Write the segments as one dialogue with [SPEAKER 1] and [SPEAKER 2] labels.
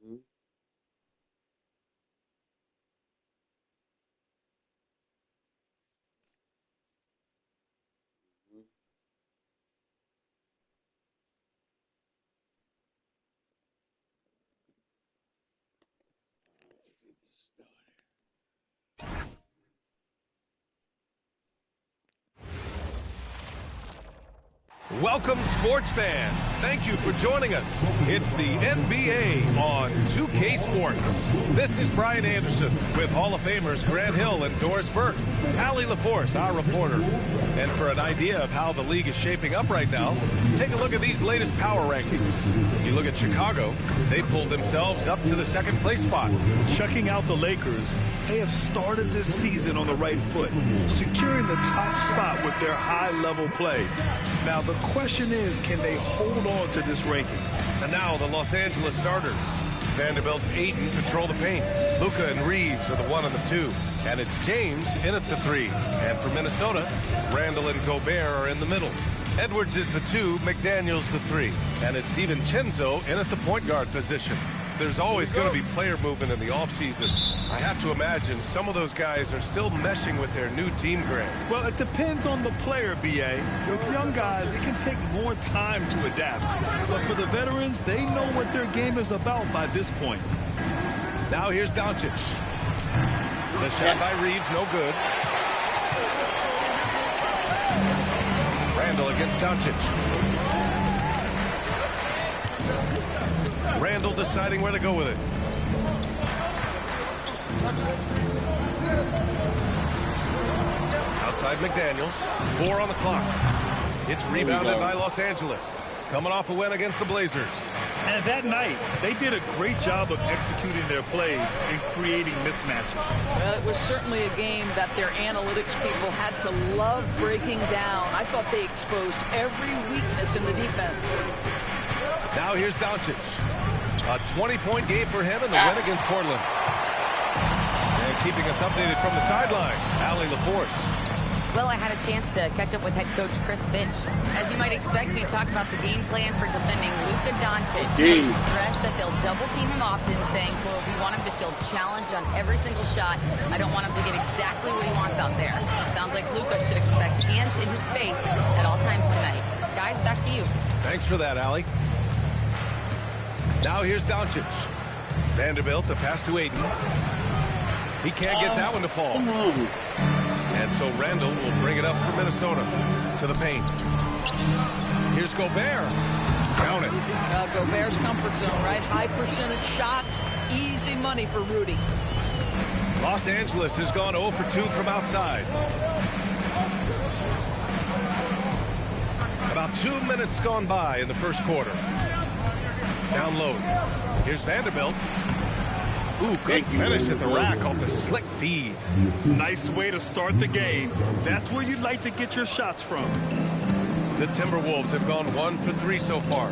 [SPEAKER 1] Mhm. Mhm. Let's get this started.
[SPEAKER 2] Welcome, sports fans. Thank you for joining us. It's the NBA on 2K Sports. This is Brian Anderson with Hall of Famers Grant Hill and Doris Burke. Allie LaForce, our reporter. And for an idea of how the league is shaping up right now, take a look at these latest power rankings. You look at Chicago, they pulled themselves up to the second place spot.
[SPEAKER 3] Checking out the Lakers, they have started this season on the right foot, securing the top spot with their high-level play. Now, the question is, can they hold on to this ranking?
[SPEAKER 2] And now the Los Angeles starters. Vanderbilt, Ayton control the paint. Luka and Reeves are the 1 and the 2. And it's James in at the 3. And for Minnesota, Randall and Gobert are in the middle. Edwards is the 2, McDaniels the 3. And it's DiVincenzo in at the point guard position. There's always going to be player movement in the offseason. I have to imagine some of those guys are still meshing with their new team, Grant.
[SPEAKER 3] Well, it depends on the player, B.A. With young guys, it can take more time to adapt. But for the veterans, they know what their game is about by this point.
[SPEAKER 2] Now here's Doncic. The shot by Reeves, no good. Randall against Doncic. Randall deciding where to go with it. Outside McDaniels. 4 on the clock. It's rebounded by Los Angeles. Coming off a win against the Blazers.
[SPEAKER 3] And that night, they did a great job of executing their plays and creating mismatches.
[SPEAKER 4] Well, it was certainly a game that their analytics people had to love breaking down. I thought they exposed every weakness in the defense.
[SPEAKER 2] Now here's Doncic. A 20-point game for him in the win against Portland. And keeping us updated from the sideline, Allie LaForce.
[SPEAKER 5] Well, I had a chance to catch up with head coach Chris Finch. As you might expect, we talked about the game plan for defending Luka Doncic. He stressed that they'll double team him often, saying, quote, we want him to feel challenged on every single shot. I don't want him to get exactly what he wants out there. Sounds like Luka should expect hands in his face at all times tonight. Guys, back to you.
[SPEAKER 2] Thanks for that, Allie. Now here's Doncic. Vanderbilt, the pass to Ayton. He can't get that one to fall. And so Randall will bring it up for Minnesota to the paint. Here's Gobert. Count it.
[SPEAKER 4] Gobert's comfort zone, right? High percentage shots, easy money for Rudy.
[SPEAKER 2] Los Angeles has gone 0 for 2 from outside. About 2 minutes gone by in the first quarter. Down low. Here's Vanderbilt. Ooh, good finish at the rack off the slick feed.
[SPEAKER 3] Nice way to start the game. That's where you'd like to get your shots from.
[SPEAKER 2] The Timberwolves have gone 1 for 3 so far.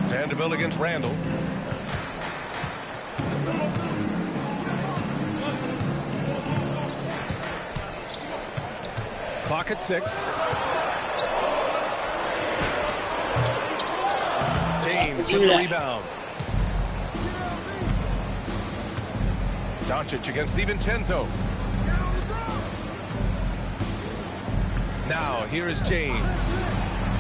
[SPEAKER 2] Vanderbilt against Randall. Clock at 6. James with the rebound. Doncic against DiVincenzo. Now, here is James.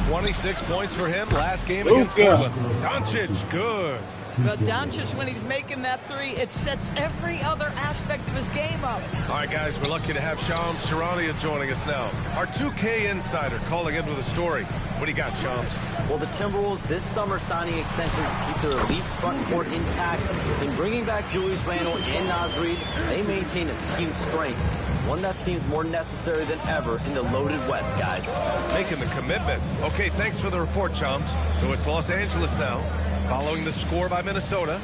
[SPEAKER 2] 26 points for him last game against Portland. Doncic, good.
[SPEAKER 4] But Doncic, when he's making that 3, it sets every other aspect of his game up.
[SPEAKER 2] All right, guys, we're lucky to have Shams Charania joining us now. Our 2K insider calling in with a story. What do you got, Shams?
[SPEAKER 6] Well, the Timberwolves this summer signing extensions to keep their elite front court intact. In bringing back Julius Randle and Naz Reid, they maintain a team strength, one that seems more necessary than ever in the loaded West, guys.
[SPEAKER 2] Making the commitment. Okay, thanks for the report, Shams. So it's Los Angeles now, following the score by Minnesota.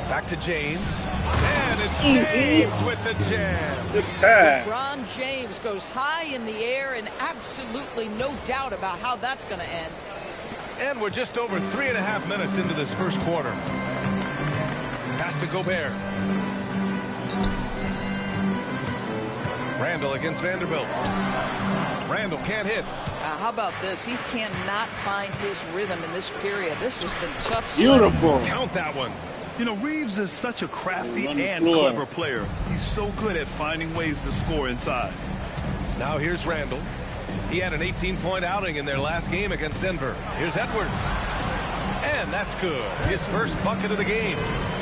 [SPEAKER 2] Back to James. And it's James with the jam.
[SPEAKER 4] LeBron James goes high in the air, and absolutely no doubt about how that's going to end.
[SPEAKER 2] And we're just over 3.5 minutes into this first quarter. Pass to Gobert. Randall against Vanderbilt. Randall can't hit.
[SPEAKER 4] How about this? He cannot find his rhythm in this period. This has been tough.
[SPEAKER 1] Beautiful.
[SPEAKER 2] Count that one.
[SPEAKER 3] You know, Reeves is such a crafty and clever player. He's so good at finding ways to score inside.
[SPEAKER 2] Now here's Randall. He had an 18-point outing in their last game against Denver. Here's Edwards. And that's good. His first bucket of the game.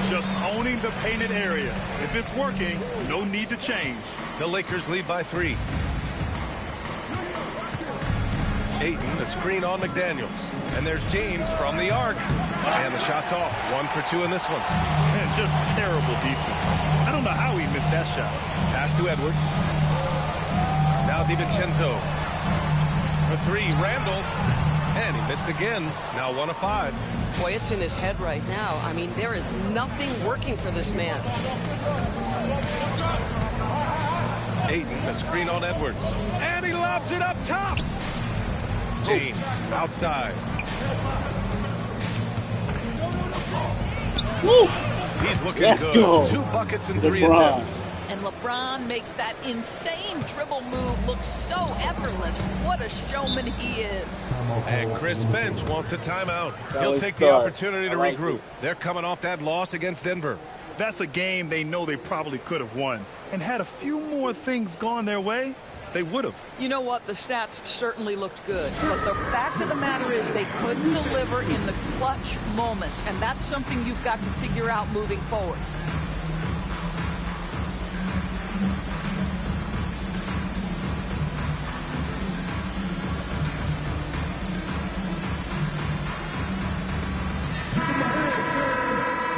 [SPEAKER 3] Just owning the painted area. If it's working, no need to change.
[SPEAKER 2] The Lakers lead by 3. Ayton, the screen on McDaniels. And there's James from the arc. And the shot's off. 1 for 2 in this one.
[SPEAKER 3] Man, just terrible defense. I don't know how he missed that shot.
[SPEAKER 2] Pass to Edwards. Now DiVincenzo. For 3, Randall. And he missed again. Now 1 of 5.
[SPEAKER 7] Boy, it's in his head right now. I mean, there is nothing working for this man.
[SPEAKER 2] Ayton, the screen on Edwards. And he lobs it up top. James, outside.
[SPEAKER 1] Woo.
[SPEAKER 2] He's looking
[SPEAKER 1] Let's
[SPEAKER 2] good.
[SPEAKER 1] go.
[SPEAKER 2] 2 buckets and 3
[SPEAKER 1] LeBron.
[SPEAKER 2] attempts.
[SPEAKER 4] And LeBron makes that insane dribble move look so effortless. What a showman he is.
[SPEAKER 2] And Chris Finch wants a timeout. He'll
[SPEAKER 1] Solid
[SPEAKER 2] take the
[SPEAKER 1] start.
[SPEAKER 2] opportunity to
[SPEAKER 1] I like
[SPEAKER 2] regroup.
[SPEAKER 1] it.
[SPEAKER 2] They're coming off that loss against Denver.
[SPEAKER 3] That's a game they know they probably could have won. And had a few more things gone their way, they would have.
[SPEAKER 4] You know what? The stats certainly looked good. But the fact of the matter is they couldn't deliver in the clutch moments. And that's something you've got to figure out moving forward.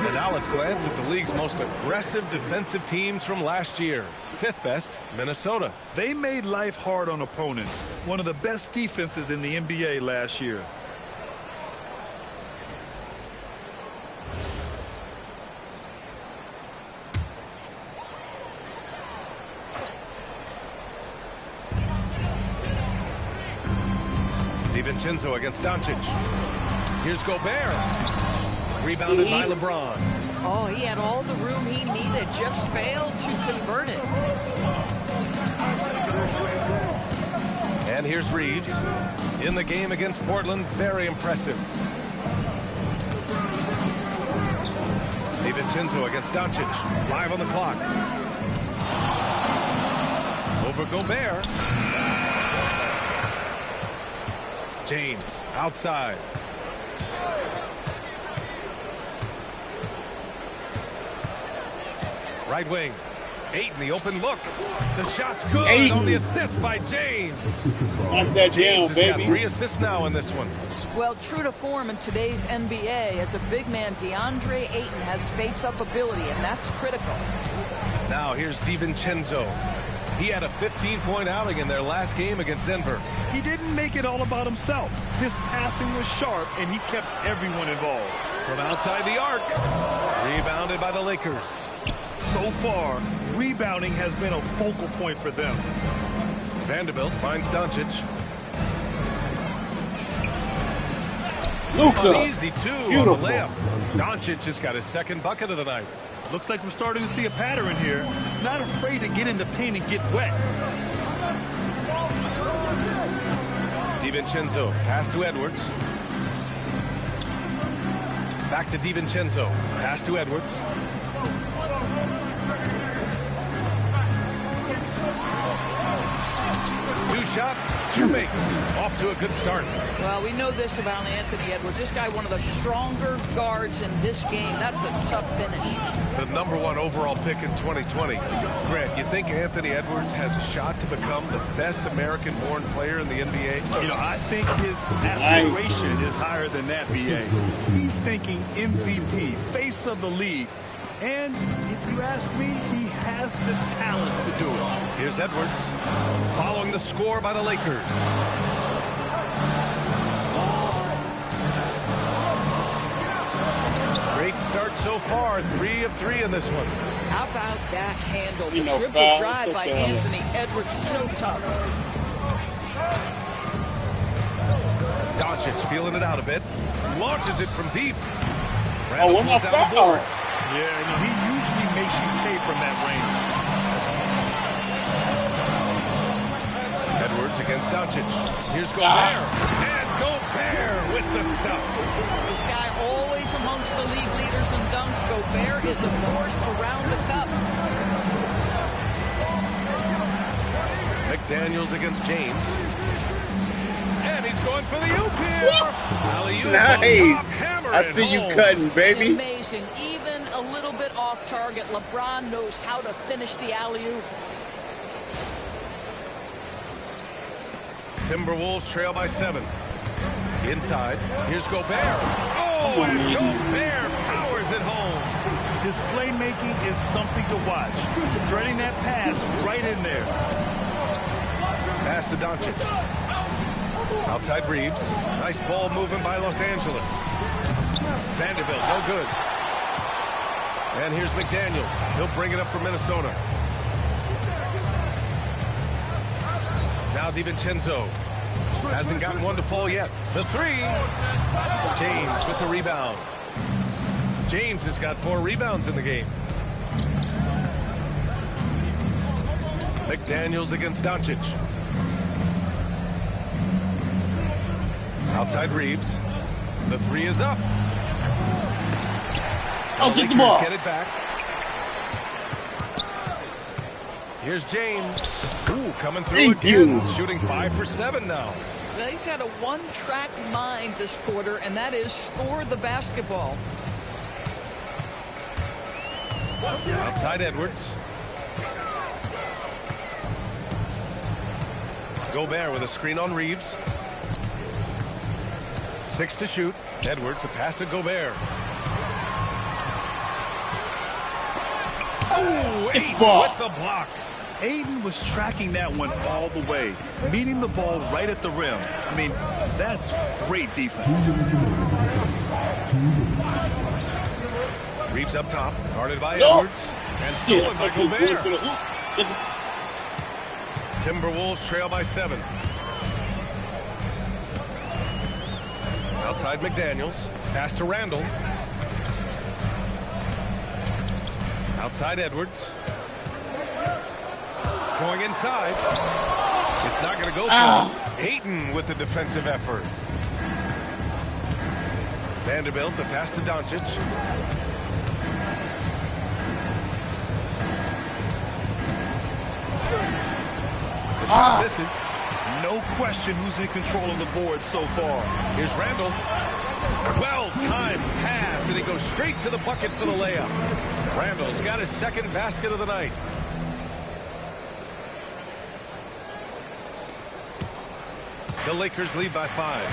[SPEAKER 2] And now let's glance at the league's most aggressive defensive teams from last year. 5th best, Minnesota.
[SPEAKER 3] They made life hard on opponents. One of the best defenses in the NBA last year.
[SPEAKER 2] DiVincenzo against Doncic. Here's Gobert. Rebounded by LeBron.
[SPEAKER 7] Oh, he had all the room he needed, just failed to convert it.
[SPEAKER 2] And here's Reeves. In the game against Portland, very impressive. DiVincenzo against Doncic. 5 on the clock. Over Gobert. James outside. Right wing. Ayton, the open look. The shot's good
[SPEAKER 1] Ayton.
[SPEAKER 2] on the assist by James.
[SPEAKER 1] Knock that
[SPEAKER 2] James
[SPEAKER 1] down,
[SPEAKER 2] has
[SPEAKER 1] baby.
[SPEAKER 2] got 3 assists now in this one.
[SPEAKER 4] Well, true to form in today's NBA, as a big man, DeAndre Ayton has face-up ability, and that's critical.
[SPEAKER 2] Now here's DiVincenzo. He had a 15-point outing in their last game against Denver.
[SPEAKER 3] He didn't make it all about himself. His passing was sharp, and he kept everyone involved.
[SPEAKER 2] From outside the arc. Rebounded by the Lakers.
[SPEAKER 3] So far, rebounding has been a focal point for them.
[SPEAKER 2] Vanderbilt finds Doncic.
[SPEAKER 1] Luka.
[SPEAKER 2] An easy 2 on
[SPEAKER 1] Beautiful.
[SPEAKER 2] the layup. Doncic has got his 2nd bucket of the night.
[SPEAKER 3] Looks like we're starting to see a pattern here. Not afraid to get in the paint and get wet.
[SPEAKER 2] DiVincenzo, pass to Edwards. Back to DiVincenzo, pass to Edwards. Two shots, 2 makes. Off to a good start.
[SPEAKER 4] Well, we know this about Anthony Edwards. This guy, one of the stronger guards in this game. That's a tough finish.
[SPEAKER 2] The #1 overall pick in 2020. Grant, you think Anthony Edwards has a shot to become the best American-born player in the NBA?
[SPEAKER 3] You know, I think his aspiration is higher than that, BA. He's thinking MVP, face of the league. And if you ask me, he has the talent to do it.
[SPEAKER 2] Here's Edwards, following the score by the Lakers. Great start so far, 3 of 3 in this one.
[SPEAKER 7] How about that handle? The
[SPEAKER 1] You know,
[SPEAKER 7] dribble
[SPEAKER 1] foul,
[SPEAKER 7] drive by
[SPEAKER 1] took that.
[SPEAKER 7] Anthony Edwards, so tough.
[SPEAKER 2] Doncic feeling it out a bit. Launches it from deep.
[SPEAKER 1] Oh,
[SPEAKER 2] Randall
[SPEAKER 1] what
[SPEAKER 2] pulls
[SPEAKER 1] my
[SPEAKER 2] down the board.
[SPEAKER 1] foul?
[SPEAKER 3] Yeah, and he usually makes you pay from that range.
[SPEAKER 2] against Doncic. Here's Gobert. And Gobert with the stuff.
[SPEAKER 4] This guy always amongst the league leaders in dunks. Gobert is a force around the cup.
[SPEAKER 2] McDaniels against James. And he's going for the oop here. Alley-oop
[SPEAKER 1] Nice.
[SPEAKER 2] on top, hammer
[SPEAKER 1] I
[SPEAKER 2] it
[SPEAKER 1] see you
[SPEAKER 2] home.
[SPEAKER 1] cutting, baby.
[SPEAKER 4] Amazing. Even a little bit off target, LeBron knows how to finish the alley-oop.
[SPEAKER 2] Timberwolves trail by 7. Inside, here's Gobert. Oh, and Gobert powers it home.
[SPEAKER 3] His playmaking is something to watch. Threading that pass right in there.
[SPEAKER 2] Pass to Doncic. Outside Reeves. Nice ball movement by Los Angeles. Vanderbilt, no good. And here's McDaniels. He'll bring it up for Minnesota. Now DiVincenzo. Hasn't gotten one to fall yet. The 3. James with the rebound. James has got 4 rebounds in the game. McDaniels against Doncic. Outside Reeves. The 3 is up.
[SPEAKER 1] Oh, get the ball.
[SPEAKER 2] Get it back. Here's James. Ooh, coming through
[SPEAKER 1] Thank
[SPEAKER 2] again.
[SPEAKER 1] you.
[SPEAKER 2] Shooting 5 for 7 now.
[SPEAKER 4] He's had a one-track mind this quarter, and that is score the basketball.
[SPEAKER 2] Outside Edwards. Gobert with a screen on Reeves. 6 to shoot. Edwards, the pass to Gobert. Oh, Ayton with the block.
[SPEAKER 3] Ayton was tracking that one all the way, meeting the ball right at the rim. I mean, that's great defense.
[SPEAKER 2] Reeves up top, guarded by Edwards, and stolen by Gobert. Timberwolves trail by 7. Outside McDaniels, pass to Randall. Outside Edwards. Going inside. It's not going to go for him. Ayton with the defensive effort. Vanderbilt, the pass to Doncic. The shot misses.
[SPEAKER 3] No question who's in control of the board so far.
[SPEAKER 2] Here's Randall. Well-timed pass, and he goes straight to the bucket for the layup. Randall's got his second basket of the night. The Lakers lead by 5.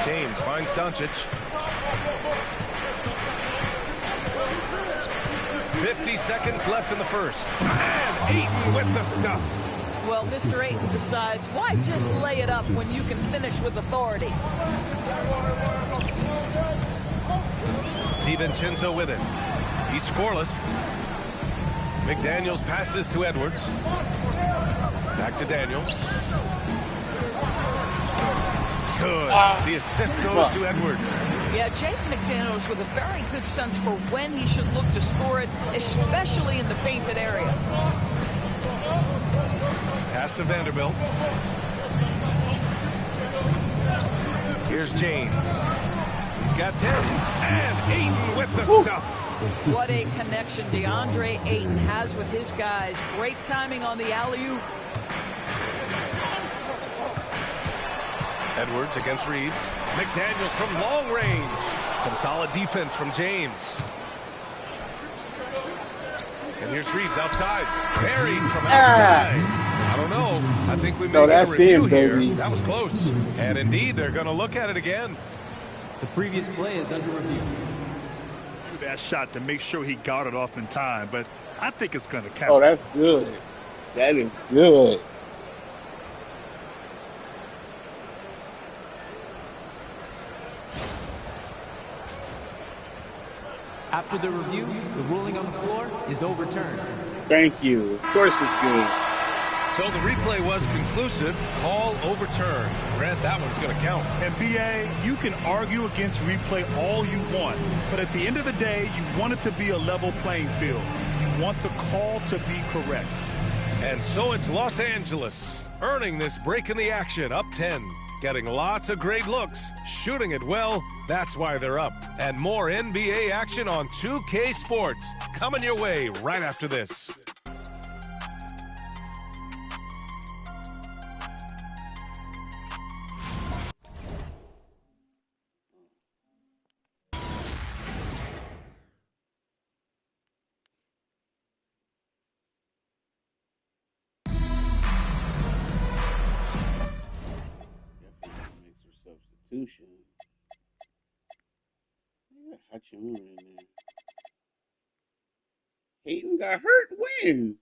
[SPEAKER 2] James finds Doncic. 50 seconds left in the first. And Ayton with the stuff.
[SPEAKER 4] Well, Mr. Ayton decides, why just lay it up when you can finish with authority?
[SPEAKER 2] DiVincenzo with it. He's scoreless. McDaniels passes to Edwards. Back to Daniels. Good. The assist goes to Edwards.
[SPEAKER 4] Yeah, Jake McDaniels with a very good sense for when he should look to score it, especially in the painted area.
[SPEAKER 2] Pass to Vanderbilt. Here's James. He's got 10. And Ayton with the stuff.
[SPEAKER 4] What a connection DeAndre Ayton has with his guys. Great timing on the alley-oop.
[SPEAKER 2] Edwards against Reeves. McDaniels from long range. Some solid defense from James. And here's Reeves outside. Buried from outside. I don't know. I think we may get a review here. That was close. And indeed, they're going to look at it again.
[SPEAKER 8] The previous play is under review.
[SPEAKER 3] That shot to make sure he got it off in time, but I think it's going to count.
[SPEAKER 1] Oh, that's good. That is good.
[SPEAKER 8] After the review, the ruling on the floor is overturned.
[SPEAKER 1] Thank you. Of course it's good.
[SPEAKER 2] So the replay was conclusive. Call overturned. Grant, that one's going to count.
[SPEAKER 3] And BA, you can argue against replay all you want, but at the end of the day, you want it to be a level playing field. You want the call to be correct.
[SPEAKER 2] And so it's Los Angeles, earning this break in the action, up 10. Getting lots of great looks, shooting it well, that's why they're up. And more NBA action on 2K Sports, coming your way right after this.
[SPEAKER 1] Substitution. Yeah, Hachimura in there. Hayden got hurt when?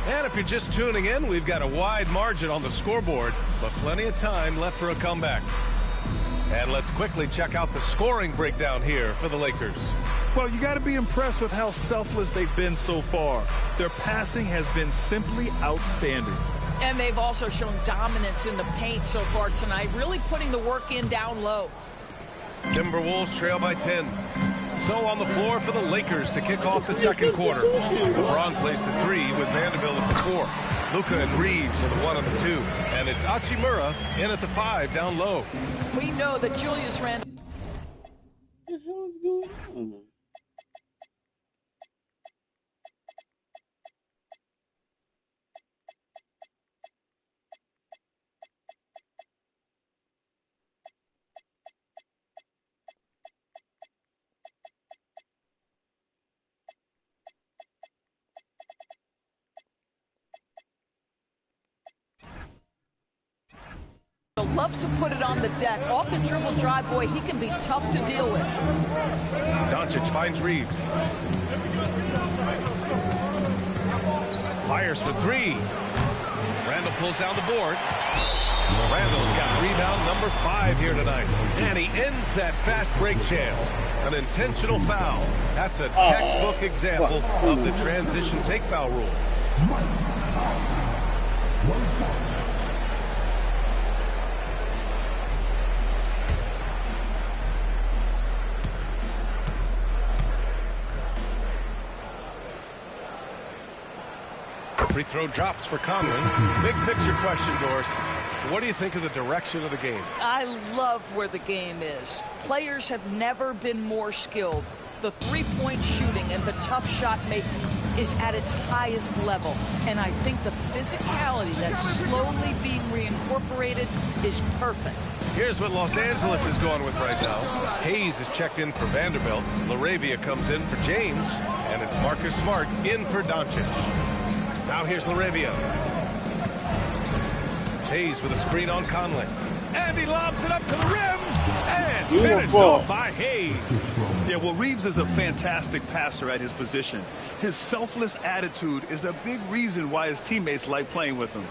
[SPEAKER 2] And if you're just tuning in, we've got a wide margin on the scoreboard, but plenty of time left for a comeback. And let's quickly check out the scoring breakdown here for the Lakers.
[SPEAKER 3] Well, you got to be impressed with how selfless they've been so far. Their passing has been simply outstanding.
[SPEAKER 4] And they've also shown dominance in the paint so far tonight, really putting the work in down low.
[SPEAKER 2] Timberwolves trail by 10. So on the floor for the Lakers to kick off the second quarter. LeBron plays the 3 with Vanderbilt at the 4. Luka and Reeves are the 1 and the 2. And it's Hachimura in at the 5 down low.
[SPEAKER 4] We know that Julius Randle.
[SPEAKER 1] What the hell is going on?
[SPEAKER 4] Loves to put it on the deck. Off the dribble drive, boy, he can be tough to deal with.
[SPEAKER 2] Doncic finds Reeves. Fires for 3. Randall pulls down the board. Randall's got rebound number 5 here tonight. And he ends that fast break chance. An intentional foul. That's a textbook example of the transition take foul rule. Free throw drops for Conley. Big picture question, Doris. What do you think of the direction of the game?
[SPEAKER 4] I love where the game is. Players have never been more skilled. The three-point shooting and the tough shot making is at its highest level. And I think the physicality that's slowly being reincorporated is perfect.
[SPEAKER 2] Here's what Los Angeles is going with right now. Hayes is checked in for Vanderbilt. LaRavia comes in for James. And it's Marcus Smart in for Doncic. Now here's LaRavia. Hayes with a screen on Conley. And he lobs it up to the rim. And finished off by Hayes.
[SPEAKER 3] Yeah, well, Reeves is a fantastic passer at his position. His selfless attitude is a big reason why his teammates like playing with him.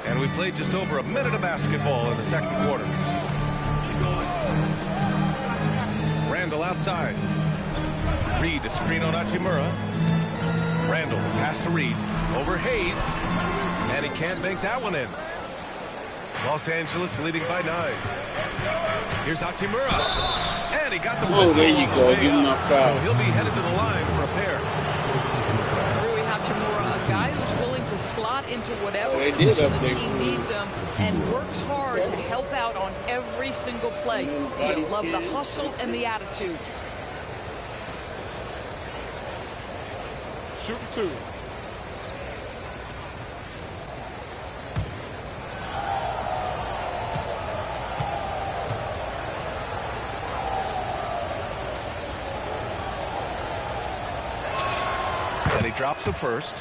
[SPEAKER 2] And we played just over a minute of basketball in the second quarter. Randall outside. Reed, a screen on Hachimura. Randall, pass to Reed. Over Hayes. And he can't bank that one in. Los Angeles leading by 9. Here's Hachimura. And he got the whistle.
[SPEAKER 1] Oh, there you go. Give him a foul.
[SPEAKER 2] So he'll be headed to the line for a pair.
[SPEAKER 4] Rui Hachimura, a guy who's willing to slot into whatever
[SPEAKER 1] They did
[SPEAKER 4] position the
[SPEAKER 1] update
[SPEAKER 4] team needs him and works hard to help out on every single play. You love the hustle and the attitude.
[SPEAKER 9] Shoot 2.
[SPEAKER 2] And he drops the first.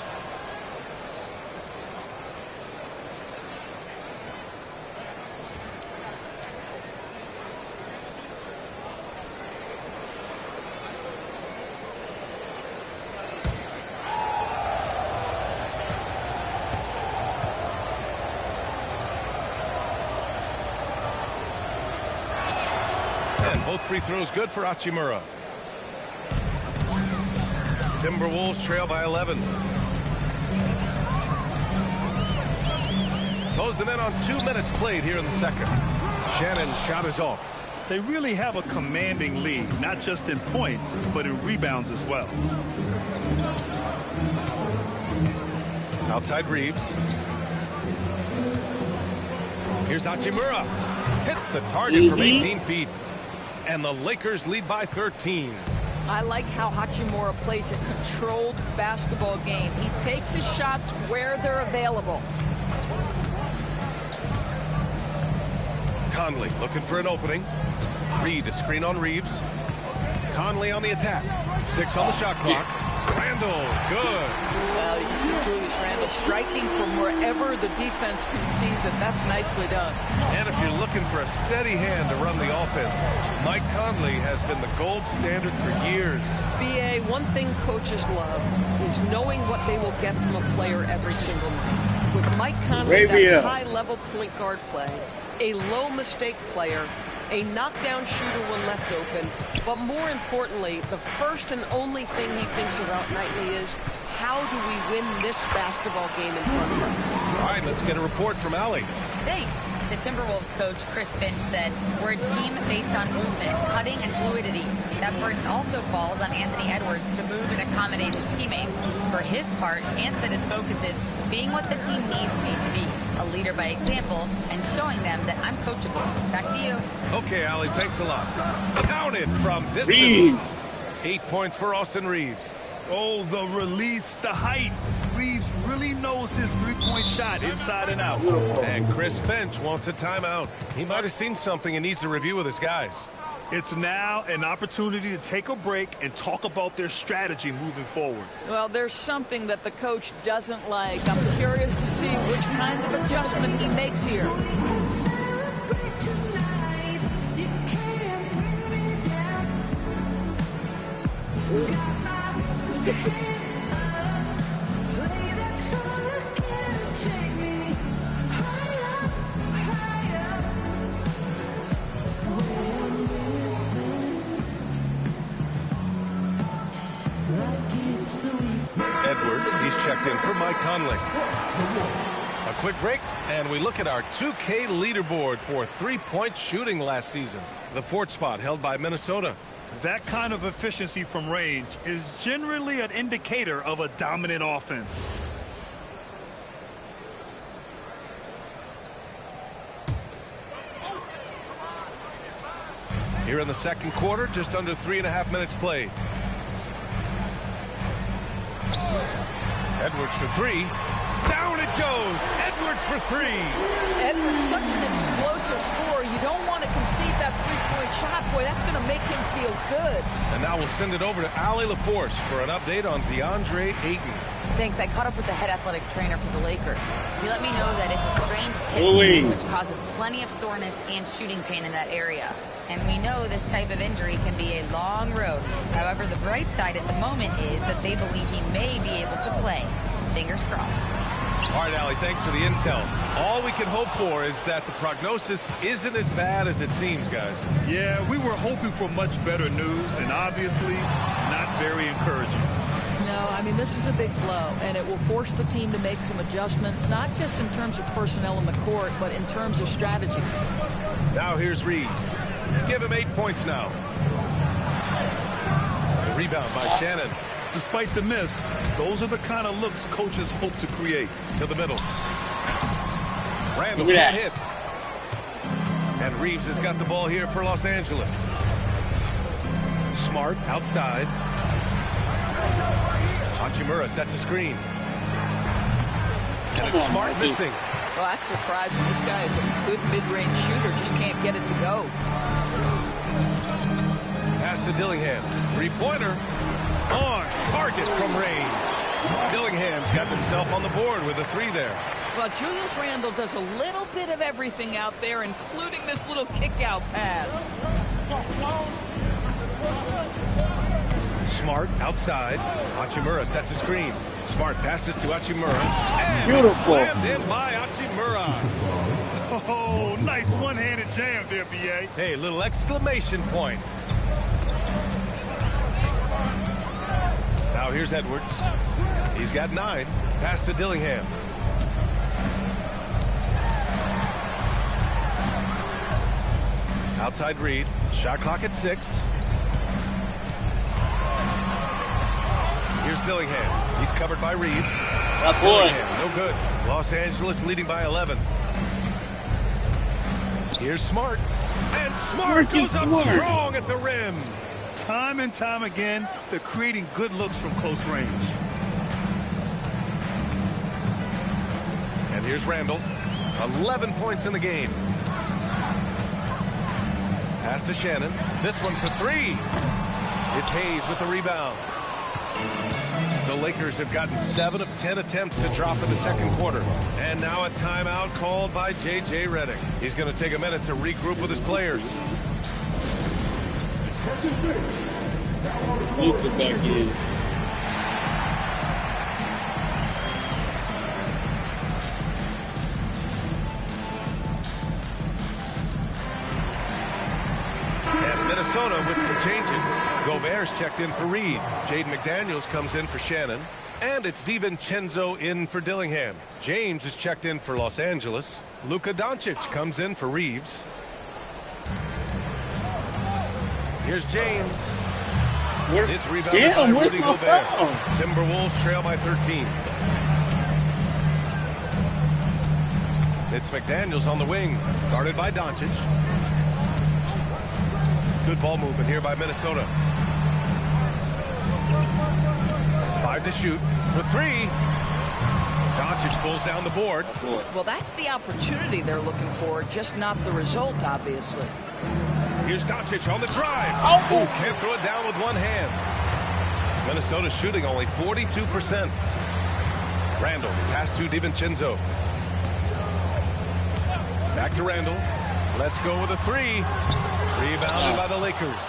[SPEAKER 2] Both free throws good for Hachimura. Timberwolves trail by 11. Closing in on 2 minutes played here in the second. Shannon's shot is off.
[SPEAKER 3] They really have a commanding lead, not just in points, but in rebounds as well.
[SPEAKER 2] Outside Reeves. Here's Hachimura. Hits the target from 18 feet. And the Lakers lead by 13.
[SPEAKER 4] I like how Hachimura plays a controlled basketball game. He takes his shots where they're available.
[SPEAKER 2] Conley looking for an opening. Reed a screen on Reeves. Conley on the attack. 6 on the shot clock. Randall, good.
[SPEAKER 4] Well, you see Julius Randle striking from wherever the defense concedes it. That's nicely done.
[SPEAKER 2] And if you're looking for a steady hand to run the offense, Mike Conley has been the gold standard for years.
[SPEAKER 7] BA, one thing coaches love is knowing what they will get from a player every single night. With Mike Conley, that's high-level point guard play, a low-mistake player, a knockdown shooter when left open, but more importantly, the first and only thing he thinks about nightly is, how do we win this basketball game in front of us?
[SPEAKER 2] All right, let's get a report from Allie.
[SPEAKER 5] Thanks. The Timberwolves coach, Chris Finch, said, "We're a team based on movement, cutting, and fluidity. That burden also falls on Anthony Edwards to move and accommodate his teammates. For his part, Ant said his focus is being what the team needs me to be, a leader by example, and showing them that I'm coachable." Back to you.
[SPEAKER 2] Okay, Allie, thanks a lot. Counted from distance.
[SPEAKER 1] Reeves.
[SPEAKER 2] 8 points for Austin Reeves.
[SPEAKER 3] Oh, the release, the height. Reeves really knows his three-point shot inside and out.
[SPEAKER 2] And Chris Finch wants a timeout. He might have seen something and needs to review with his guys.
[SPEAKER 3] It's now an opportunity to take a break and talk about their strategy moving forward.
[SPEAKER 4] Well, there's something that the coach doesn't like. I'm curious to see which kind of adjustment he makes here.
[SPEAKER 2] Edwards, he's checked in for Mike Conley. A quick break, and we look at our 2K leaderboard for three-point shooting last season. The fourth spot held by Minnesota.
[SPEAKER 3] That kind of efficiency from range is generally an indicator of a dominant offense.
[SPEAKER 2] Here in the second quarter, just under 3.5 minutes played. Edwards for three. Down it goes. Edwards for three.
[SPEAKER 4] Edwards, such an explosive scorer. You don't want to concede that three-point shot. Boy, that's going to make him feel good.
[SPEAKER 2] And now we'll send it over to Allie LaForce for an update on DeAndre Ayton.
[SPEAKER 5] Thanks. I caught up with the head athletic trainer for the Lakers. He let me know that it's a strained hip, which causes plenty of soreness and shooting pain in that area. And we know this type of injury can be a long road. However, the bright side at the moment is that they believe he may be able to play. Fingers crossed.
[SPEAKER 2] All right, Allie, thanks for the intel. All we can hope for is that the prognosis isn't as bad as it seems, guys.
[SPEAKER 3] Yeah, we were hoping for much better news, and obviously not very encouraging.
[SPEAKER 4] No, I mean, this is a big blow, and it will force the team to make some adjustments, not just in terms of personnel in the court, but in terms of strategy.
[SPEAKER 2] Now here's Reeves. Give him 8 points now. The rebound by Shannon.
[SPEAKER 3] Despite the miss, those are the kind of looks coaches hope to create.
[SPEAKER 2] To the middle. Randall can't hit. And Reeves has got the ball here for Los Angeles. Smart outside. Hachimura sets a screen. And it's Smart missing.
[SPEAKER 4] Well, that's surprising. This guy is a good mid-range shooter, just can't get it to go.
[SPEAKER 2] Pass to Dillingham. Three-pointer. On target from range. Dillingham's got himself on the board with a three there.
[SPEAKER 4] Well, Julius Randle does a little bit of everything out there, including this little kick-out pass.
[SPEAKER 2] Smart outside. Hachimura sets a screen. Smart passes to Hachimura. And
[SPEAKER 1] beautiful.
[SPEAKER 2] Slammed in by Hachimura.
[SPEAKER 3] Oh, nice one-handed jam there, B.A.
[SPEAKER 2] Hey, little exclamation point. Now here's Edwards. He's got 9. Pass to Dillingham. Outside Reed. Shot clock at 6. Here's Dillingham. He's covered by Reeves. Dillingham, no good. Los Angeles leading by 11. Here's Smart. And Smart goes up strong at the rim.
[SPEAKER 3] Time and time again, they're creating good looks from close range.
[SPEAKER 2] And here's Randall. 11 points in the game. Pass to Shannon. This one for 3. It's Hayes with the rebound. The Lakers have gotten 7 of 10 attempts to drop in the second quarter. And now a timeout called by J.J. Redick. He's going to take a minute to regroup with his players.
[SPEAKER 1] Luka back in.
[SPEAKER 2] And Minnesota with some changes. Gobert's checked in for Reed. Jaden McDaniels comes in for Shannon. And it's DiVincenzo in for Dillingham. James is checked in for Los Angeles. Luka Doncic comes in for Reeves. Here's James. It's rebounded by Rudy Gobert. Timberwolves trail by 13. It's McDaniels on the wing, guarded by Doncic. Good ball movement here by Minnesota. 5 to shoot for 3. Doncic pulls down the board.
[SPEAKER 4] Well, that's the opportunity they're looking for, just not the result, obviously.
[SPEAKER 2] Here's Doncic on the drive. Oh, can't throw it down with one hand. Minnesota shooting only 42%. Randall, pass to DiVincenzo. Back to Randall. Let's go with a 3. Rebounded by the Lakers.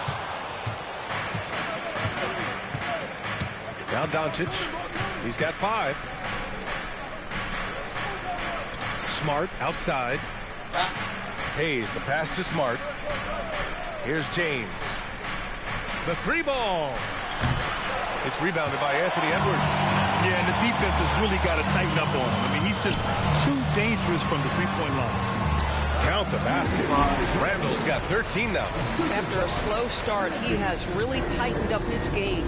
[SPEAKER 2] Now Doncic. He's got 5. Smart outside. Hayes, the pass to Smart. Here's James. The 3 ball. It's rebounded by Anthony Edwards.
[SPEAKER 3] Yeah, and the defense has really got to tighten up on him. I mean, he's just too dangerous from the three-point line.
[SPEAKER 2] Count the basket. Randall's got 13 now.
[SPEAKER 4] After a slow start, he has really tightened up his game.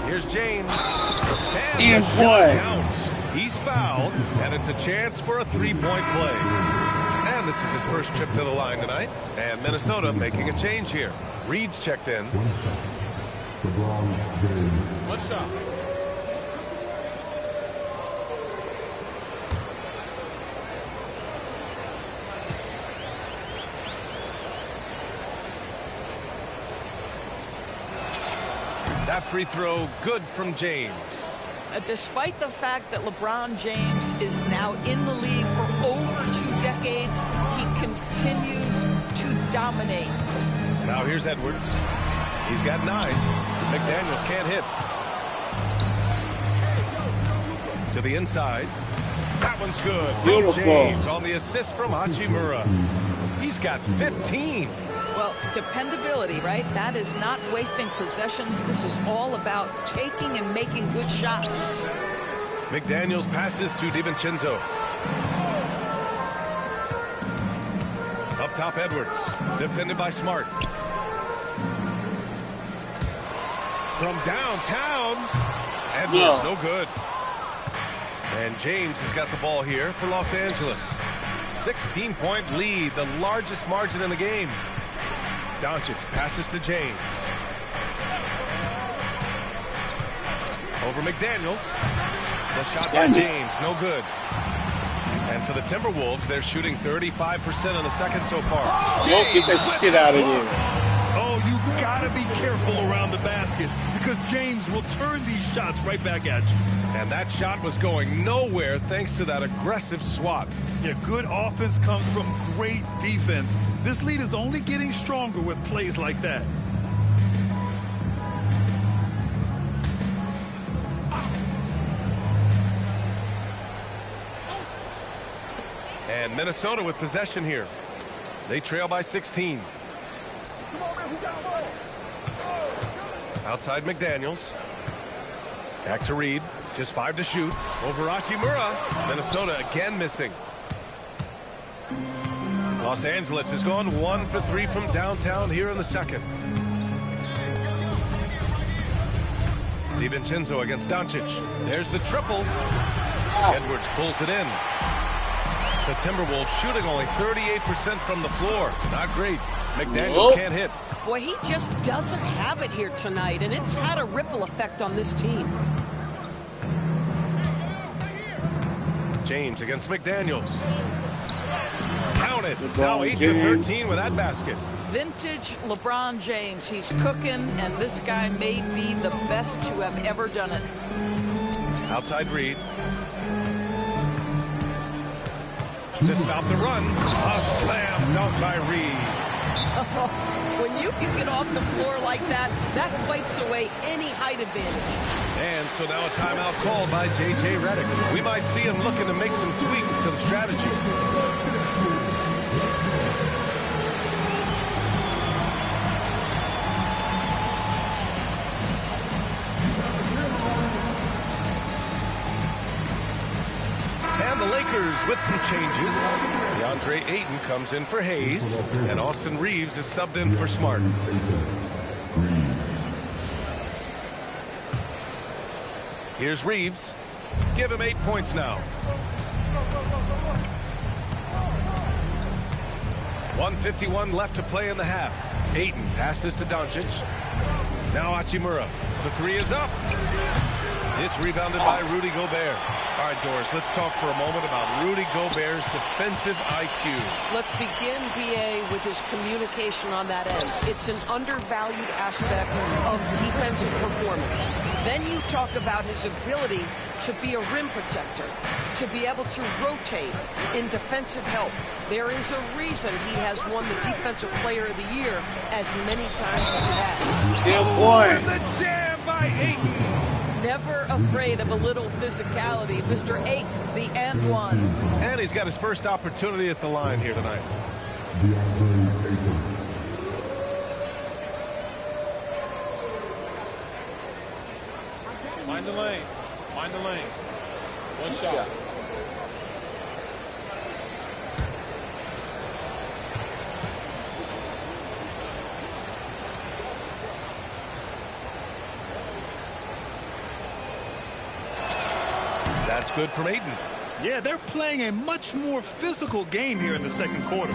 [SPEAKER 2] Here's James. And the shot counts. He's fouled, and it's a chance for a 3-point play. And this is his first trip to the line tonight. And Minnesota making a change here. Reed's checked in.
[SPEAKER 3] What's up?
[SPEAKER 2] That free throw good from James.
[SPEAKER 4] Despite the fact that LeBron James is now in the league for over 2 decades, he continues to dominate.
[SPEAKER 2] Now here's Edwards. He's got 9. McDaniels can't hit. To the inside. That one's good.
[SPEAKER 1] Beautiful.
[SPEAKER 2] James on the assist from Hachimura. He's got 15.
[SPEAKER 4] Well, dependability, right? That is not wasting possessions. This is all about taking and making good shots.
[SPEAKER 2] McDaniels passes to DiVincenzo. Up top, Edwards. Defended by Smart. From downtown. Edwards, no good. And James has got the ball here for Los Angeles. 16-point lead, the largest margin in the game. Doncic passes to James. Over McDaniels. The shot by James, no good. And for the Timberwolves, they're shooting 35% in the second so far.
[SPEAKER 1] Don't get that shit out of here.
[SPEAKER 3] Oh, you gotta be careful around the basket because James will turn these shots right back at you.
[SPEAKER 2] And that shot was going nowhere thanks to that aggressive swat.
[SPEAKER 3] Yeah, good offense comes from great defense. This lead is only getting stronger with plays like that.
[SPEAKER 2] And Minnesota with possession here. They trail by 16. Outside McDaniels. Back to Reed. Just 5 to shoot. Over Hachimura. Minnesota again missing. Los Angeles has gone 1 for 3 from downtown here in the second. DiVincenzo against Doncic. There's the triple. Edwards pulls it in. The Timberwolves shooting only 38% from the floor. Not great. McDaniels can't hit.
[SPEAKER 7] Boy, he just doesn't have it here tonight, and it's had a ripple effect on this team.
[SPEAKER 2] James against McDaniels. Count it. Now 8 for 13 with that basket.
[SPEAKER 4] Vintage LeBron James. He's cooking, and this guy may be the best to have ever done it.
[SPEAKER 2] Outside Reed. To stop the run. A slam dunk by Reed.
[SPEAKER 7] When you can get off the floor like that, that wipes away any height advantage.
[SPEAKER 2] And so now a timeout called by J.J. Redick. We might see him looking to make some tweaks to the strategy. And the Lakers with some changes. DeAndre Ayton comes in for Hayes, and Austin Reeves is subbed in for Smart. Here's Reeves. Give him 8 points now. 1:51 left to play in the half. Ayton passes to Doncic. Now Hachimura. The 3 is up. It's rebounded by Rudy Gobert. All right, Doris, let's talk for a moment about Rudy Gobert's defensive IQ.
[SPEAKER 7] Let's begin, B.A., with his communication on that end. It's an undervalued aspect of defensive performance. Then you talk about his ability to be a rim protector, to be able to rotate in defensive help. There is a reason he has won the Defensive Player of the Year as many times as he has.
[SPEAKER 1] Good boy.
[SPEAKER 2] The jam by Ayton.
[SPEAKER 4] Never afraid of a little physicality. Mr. 8, the and one.
[SPEAKER 2] And he's got his first opportunity at the line here tonight.
[SPEAKER 9] Mind the lanes. Mind the lanes. One shot.
[SPEAKER 2] That's good from Ayton.
[SPEAKER 3] Yeah, they're playing a much more physical game here in the second quarter.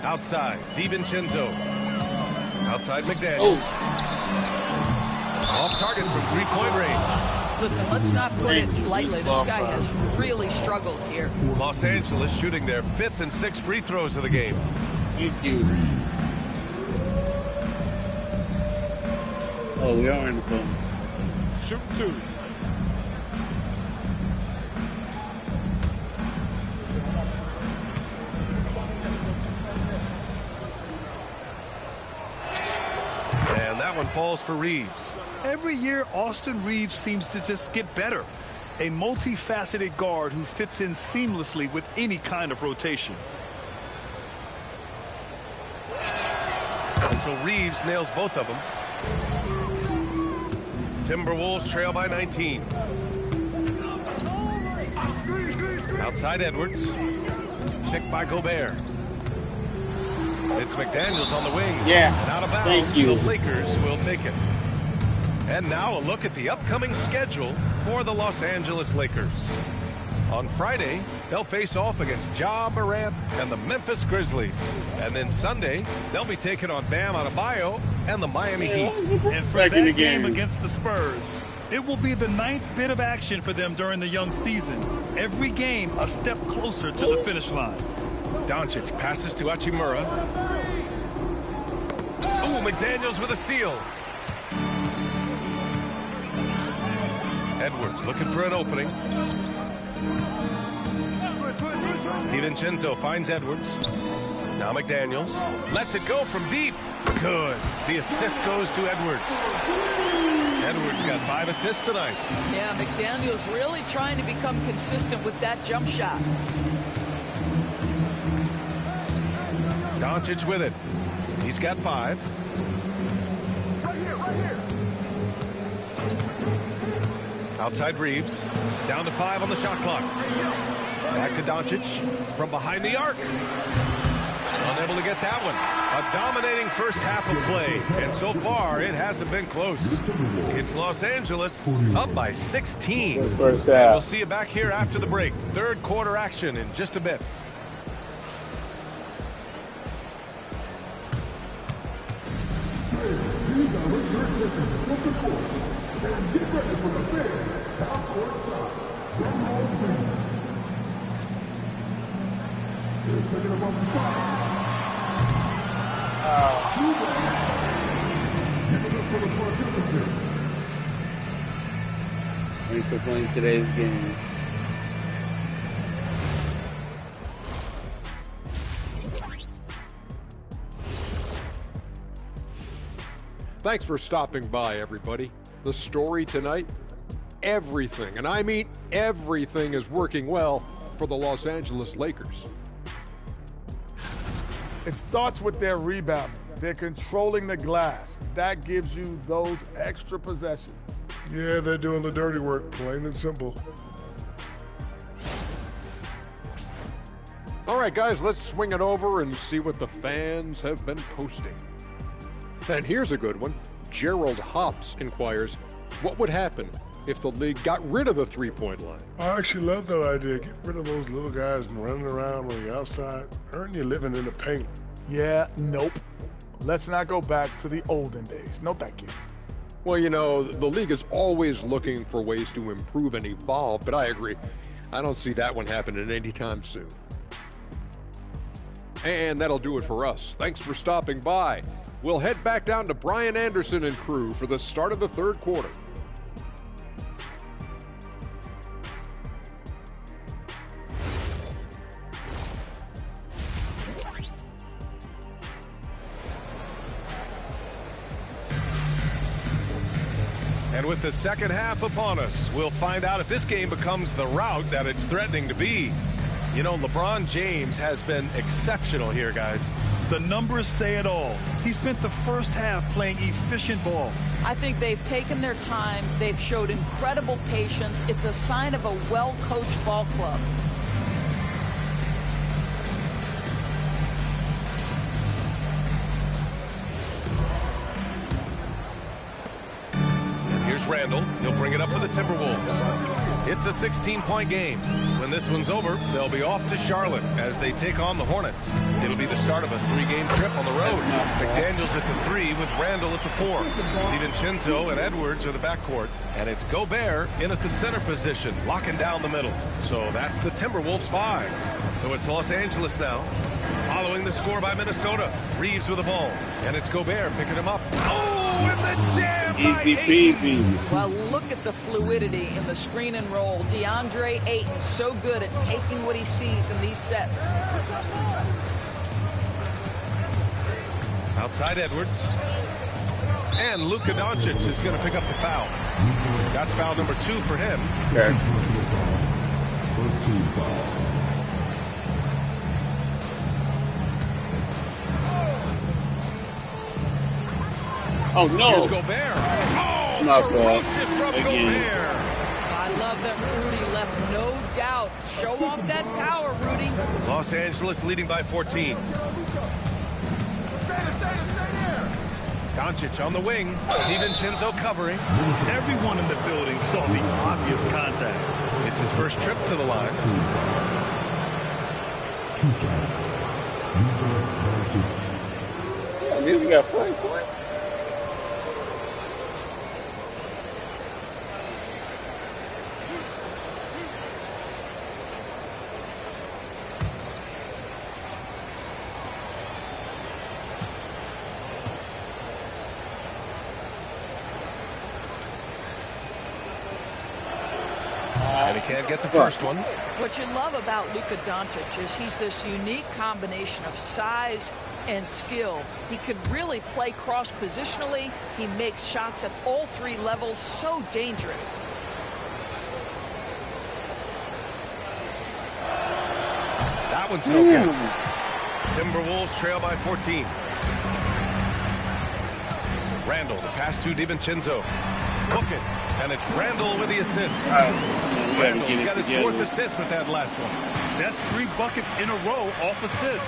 [SPEAKER 2] Outside, DiVincenzo. Outside McDaniels. Off target from three-point range.
[SPEAKER 4] Listen, let's not put it lightly. This guy has really struggled here.
[SPEAKER 2] Los Angeles shooting their 5th and 6th free throws of the game.
[SPEAKER 1] Thank you. Oh, we are in the phone.
[SPEAKER 9] Shoot 2.
[SPEAKER 2] And that one falls for Reeves.
[SPEAKER 3] Every year, Austin Reeves seems to just get better. A multifaceted guard who fits in seamlessly with any kind of rotation.
[SPEAKER 2] And so Reeves nails both of them. Timberwolves trail by 19. Outside Edwards. Picked by Gobert. It's McDaniels on the wing.
[SPEAKER 1] Yeah.
[SPEAKER 2] And out of bounds.
[SPEAKER 1] Thank you.
[SPEAKER 2] The Lakers will take it. And now a look at the upcoming schedule for the Los Angeles Lakers. On Friday, they'll face off against Ja Morant and the Memphis Grizzlies. And then Sunday, they'll be taking on Bam Adebayo and the Miami Heat.
[SPEAKER 3] And for that game against the Spurs, it will be the 9th bit of action for them during the young season. Every game a step closer to the finish line.
[SPEAKER 2] Doncic passes to Hachimura. Oh, McDaniels with a steal. Edwards looking for an opening. DiVincenzo finds Edwards. Now McDaniels lets it go from deep. Good. The assist goes to Edwards. Edwards got 5 assists tonight.
[SPEAKER 4] Yeah, McDaniel's really trying to become consistent with that jump shot.
[SPEAKER 2] Doncic with it. He's got 5. Outside Reeves. Down to 5 on the shot clock. Back to Doncic from behind the arc. Unable to get that one. A dominating first half of play, and so far it hasn't been close. It's Los Angeles up by 16.
[SPEAKER 1] First
[SPEAKER 2] And
[SPEAKER 1] half.
[SPEAKER 2] we'll see you back here after the break. Third quarter action in just a bit.
[SPEAKER 1] Thanks for playing today's game.
[SPEAKER 10] Thanks for stopping by, everybody. The story tonight, everything, and I mean everything, is working well for the Los Angeles Lakers.
[SPEAKER 11] It starts with their rebounding. They're controlling the glass. That gives you those extra possessions.
[SPEAKER 12] Yeah, they're doing the dirty work, plain and simple.
[SPEAKER 10] All right, guys, let's swing it over and see what the fans have been posting. And here's a good one. Gerald Hops inquires, what would happen if the league got rid of the three-point line?
[SPEAKER 12] I actually love that idea. Get rid of those little guys running around on the outside. Earn your living in the paint.
[SPEAKER 11] Yeah, nope. Let's not go back to the olden days. No, thank you.
[SPEAKER 10] Well, you know, the league is always looking for ways to improve and evolve, but I agree. I don't see that one happening anytime soon. And that'll do it for us. Thanks for stopping by. We'll head back down to Brian Anderson and crew for the start of the third quarter.
[SPEAKER 2] And with the second half upon us, we'll find out if this game becomes the rout that it's threatening to be. You know, LeBron James has been exceptional here, guys.
[SPEAKER 3] The numbers say it all. He spent the first half playing efficient ball.
[SPEAKER 4] I think they've taken their time. They've showed incredible patience. It's a sign of a well-coached ball club.
[SPEAKER 2] And here's Randall. He'll bring it up for the Timberwolves. It's a 16-point game. When this one's over, they'll be off to Charlotte as they take on the Hornets. It'll be the start of a 3-game trip on the road. McDaniel's at the 3 with Randall at the 4. DiVincenzo and Edwards are the backcourt. And it's Gobert in at the center position, locking down the middle. So that's the Timberwolves 5. So it's Los Angeles now. Following the score by Minnesota. Reeves with the ball. And it's Gobert picking him up. Oh, and the jam by
[SPEAKER 1] Easy
[SPEAKER 2] Ayton.
[SPEAKER 1] peasy.
[SPEAKER 4] Well, look at the fluidity in the screen and roll. DeAndre Ayton, so good at taking what he sees in these sets.
[SPEAKER 2] Outside Edwards. And Luka Doncic is going to pick up the foul. That's foul number 2 for him.
[SPEAKER 1] Okay. Oh, no.
[SPEAKER 2] Here's Gobert. Oh,
[SPEAKER 1] Not bad.
[SPEAKER 2] ferocious from
[SPEAKER 1] Again.
[SPEAKER 2] Gobert.
[SPEAKER 4] I love that Rudy left no doubt. Show off that power, Rudy.
[SPEAKER 2] Los Angeles leading by 14. Doncic on the wing. DiVincenzo covering.
[SPEAKER 3] Everyone in the building saw the obvious contact.
[SPEAKER 2] It's his first trip to the line.
[SPEAKER 1] Yeah, maybe we got 40 points.
[SPEAKER 2] And he can't get the first one.
[SPEAKER 4] What you love about Luka Doncic is he's this unique combination of size and skill. He could really play cross-positionally. He makes shots at all three levels. So dangerous.
[SPEAKER 2] That one's no good. Timberwolves trail by 14. Randall, the pass to DiVincenzo. Book it. And it's Randall with the assist. Randall's got his fourth assist with that last one.
[SPEAKER 3] That's 3 buckets in a row off assist.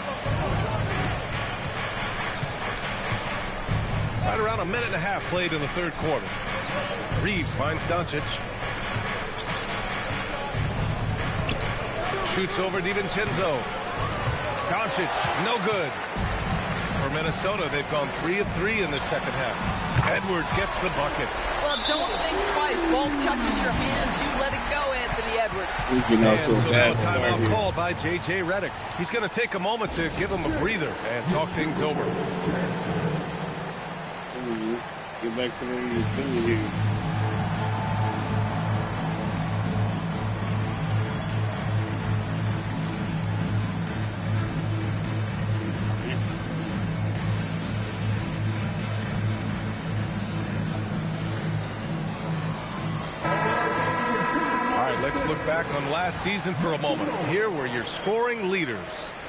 [SPEAKER 2] Right around a minute and a half played in the third quarter. Reeves finds Doncic. Shoots over DiVincenzo. Doncic, no good. For Minnesota, they've gone 3 of 3 in the second half. Edwards gets the bucket.
[SPEAKER 4] Well, don't think twice. Ball touches your hands. You let it go, Anthony Edwards.
[SPEAKER 2] And so now timeout called by J.J. Redick. He's going to take a moment to give him a breather and talk things over.
[SPEAKER 1] Get back to where you're sitting here.
[SPEAKER 2] Let's look back on last season for a moment. Here were your scoring leaders.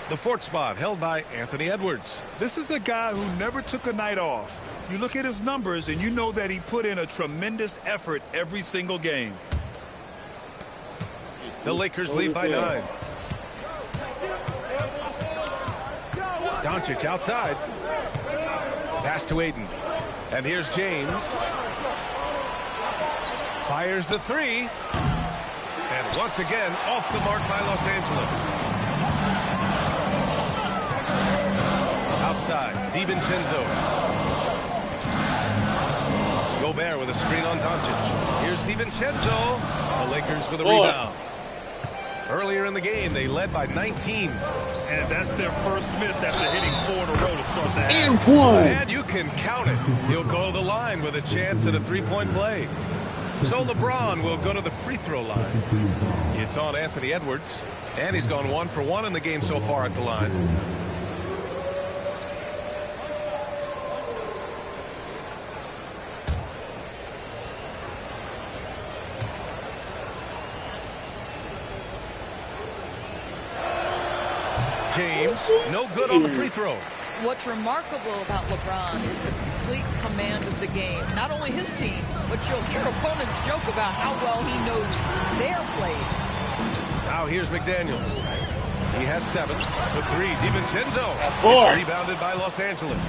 [SPEAKER 2] The fourth spot held by Anthony Edwards.
[SPEAKER 3] This is a guy who never took a night off. You look at his numbers and you know that he put in a tremendous effort every single game.
[SPEAKER 2] The Lakers lead by 9. Doncic outside. Pass to Ayton. And here's James. Fires the 3. And once again, off the mark by Los Angeles. Outside, DiVincenzo. Gobert with a screen on Doncic. Here's DiVincenzo. The Lakers with a rebound. Earlier in the game, they led by 19.
[SPEAKER 3] And that's their first miss after hitting 4 in a row to start the half.
[SPEAKER 2] And you can count it. He'll go to the line with a chance at a 3-point play. So LeBron will go to the free throw line. It's on Anthony Edwards. And he's gone 1 for 1 in the game so far at the line. James, no good on the free throw.
[SPEAKER 4] What's remarkable about LeBron is the complete command of the game. Not only his team, but you'll hear opponents joke about how well he knows their plays.
[SPEAKER 2] Now here's McDaniels. He has 7. The 3, DiVincenzo. It's rebounded by Los Angeles.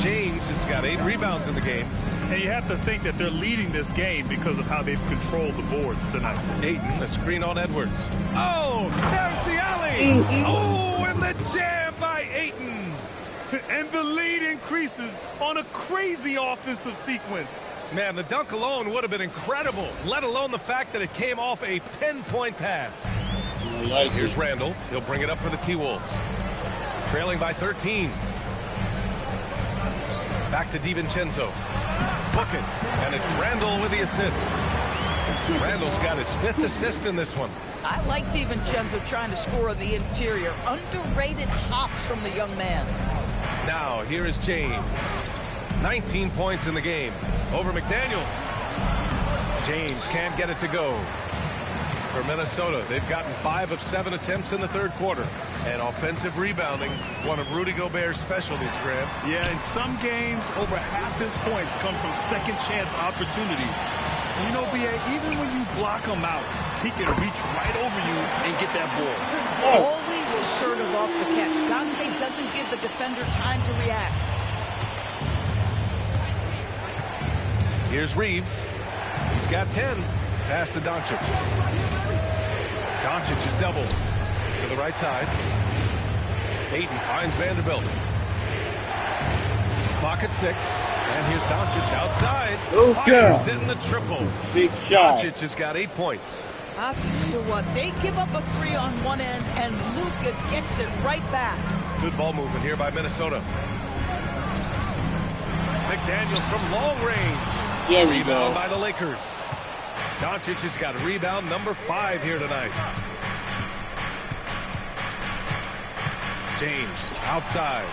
[SPEAKER 2] James has got 8 rebounds in the game.
[SPEAKER 3] And you have to think that they're leading this game because of how they've controlled the boards tonight.
[SPEAKER 2] Ayton, a screen on Edwards. Oh, there's the alley. Oh, and the jam by Ayton.
[SPEAKER 3] And the lead increases on a crazy offensive sequence.
[SPEAKER 2] Man, the dunk alone would have been incredible, let alone the fact that it came off a pinpoint pass. Here's Randall. He'll bring it up for the T-Wolves. Trailing by 13. Back to DiVincenzo. Book it. And it's Randall with the assist. Randall's got his 5th assist in this one.
[SPEAKER 4] I like DiVincenzo trying to score on the interior. Underrated hops from the young man.
[SPEAKER 2] Now, here is James. 19 points in the game. Over McDaniels. James can't get it to go. For Minnesota, they've gotten 5 of 7 attempts in the third quarter. And offensive rebounding, one of Rudy Gobert's specialties, Graham.
[SPEAKER 3] Yeah, in some games, over half his points come from second chance opportunities. You know, B.A., even when you block him out, he can reach right over you and get that ball.
[SPEAKER 4] Always assertive off the catch. Dante doesn't give the defender time to react.
[SPEAKER 2] Here's Reeves. He's got 10. Pass to Doncic. Doncic is doubled to the right side. Ayton finds Vanderbilt. Clock at 6. And here's Doncic outside. Fires in the triple.
[SPEAKER 1] Big shot.
[SPEAKER 2] Doncic has got 8 points.
[SPEAKER 4] I'll tell you what, they give up a 3 on one end, and Luka gets it right back.
[SPEAKER 2] Good ball movement here by Minnesota. McDaniels from long range.
[SPEAKER 1] There we
[SPEAKER 2] Rebound
[SPEAKER 1] go.
[SPEAKER 2] by the Lakers. Doncic has got rebound number 5 here tonight. James outside.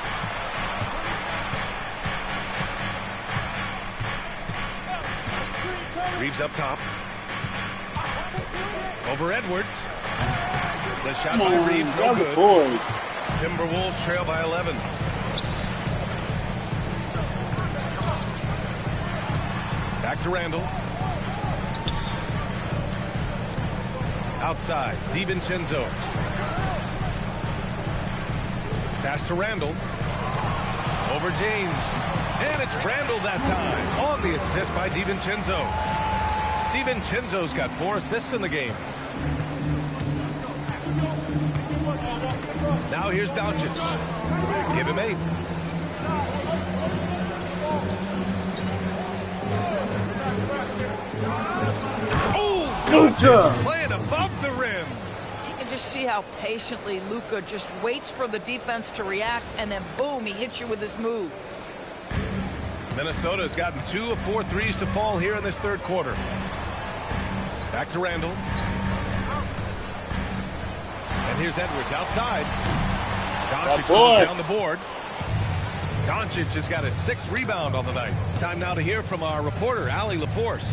[SPEAKER 2] Reeves up top. Over Edwards. The shot by Reeves, no good. Timberwolves trail by 11. Back to Randall. Outside, DiVincenzo. Pass to Randall. Over James. And it's Randall that time. On the assist by DiVincenzo. DiVincenzo's got 4 assists in the game. Now here's Doncic. Give him 8. Oh, good job. Playing above the rim.
[SPEAKER 4] You can just see how patiently Luka just waits for the defense to react, and then boom, he hits you with his move.
[SPEAKER 2] Minnesota has gotten 2 of 4 threes to fall here in this third quarter. Back to Randall. And here's Edwards outside. Doncic goes down the board. Doncic has got his 6th rebound on the night. Time now to hear from our reporter, Allie LaForce.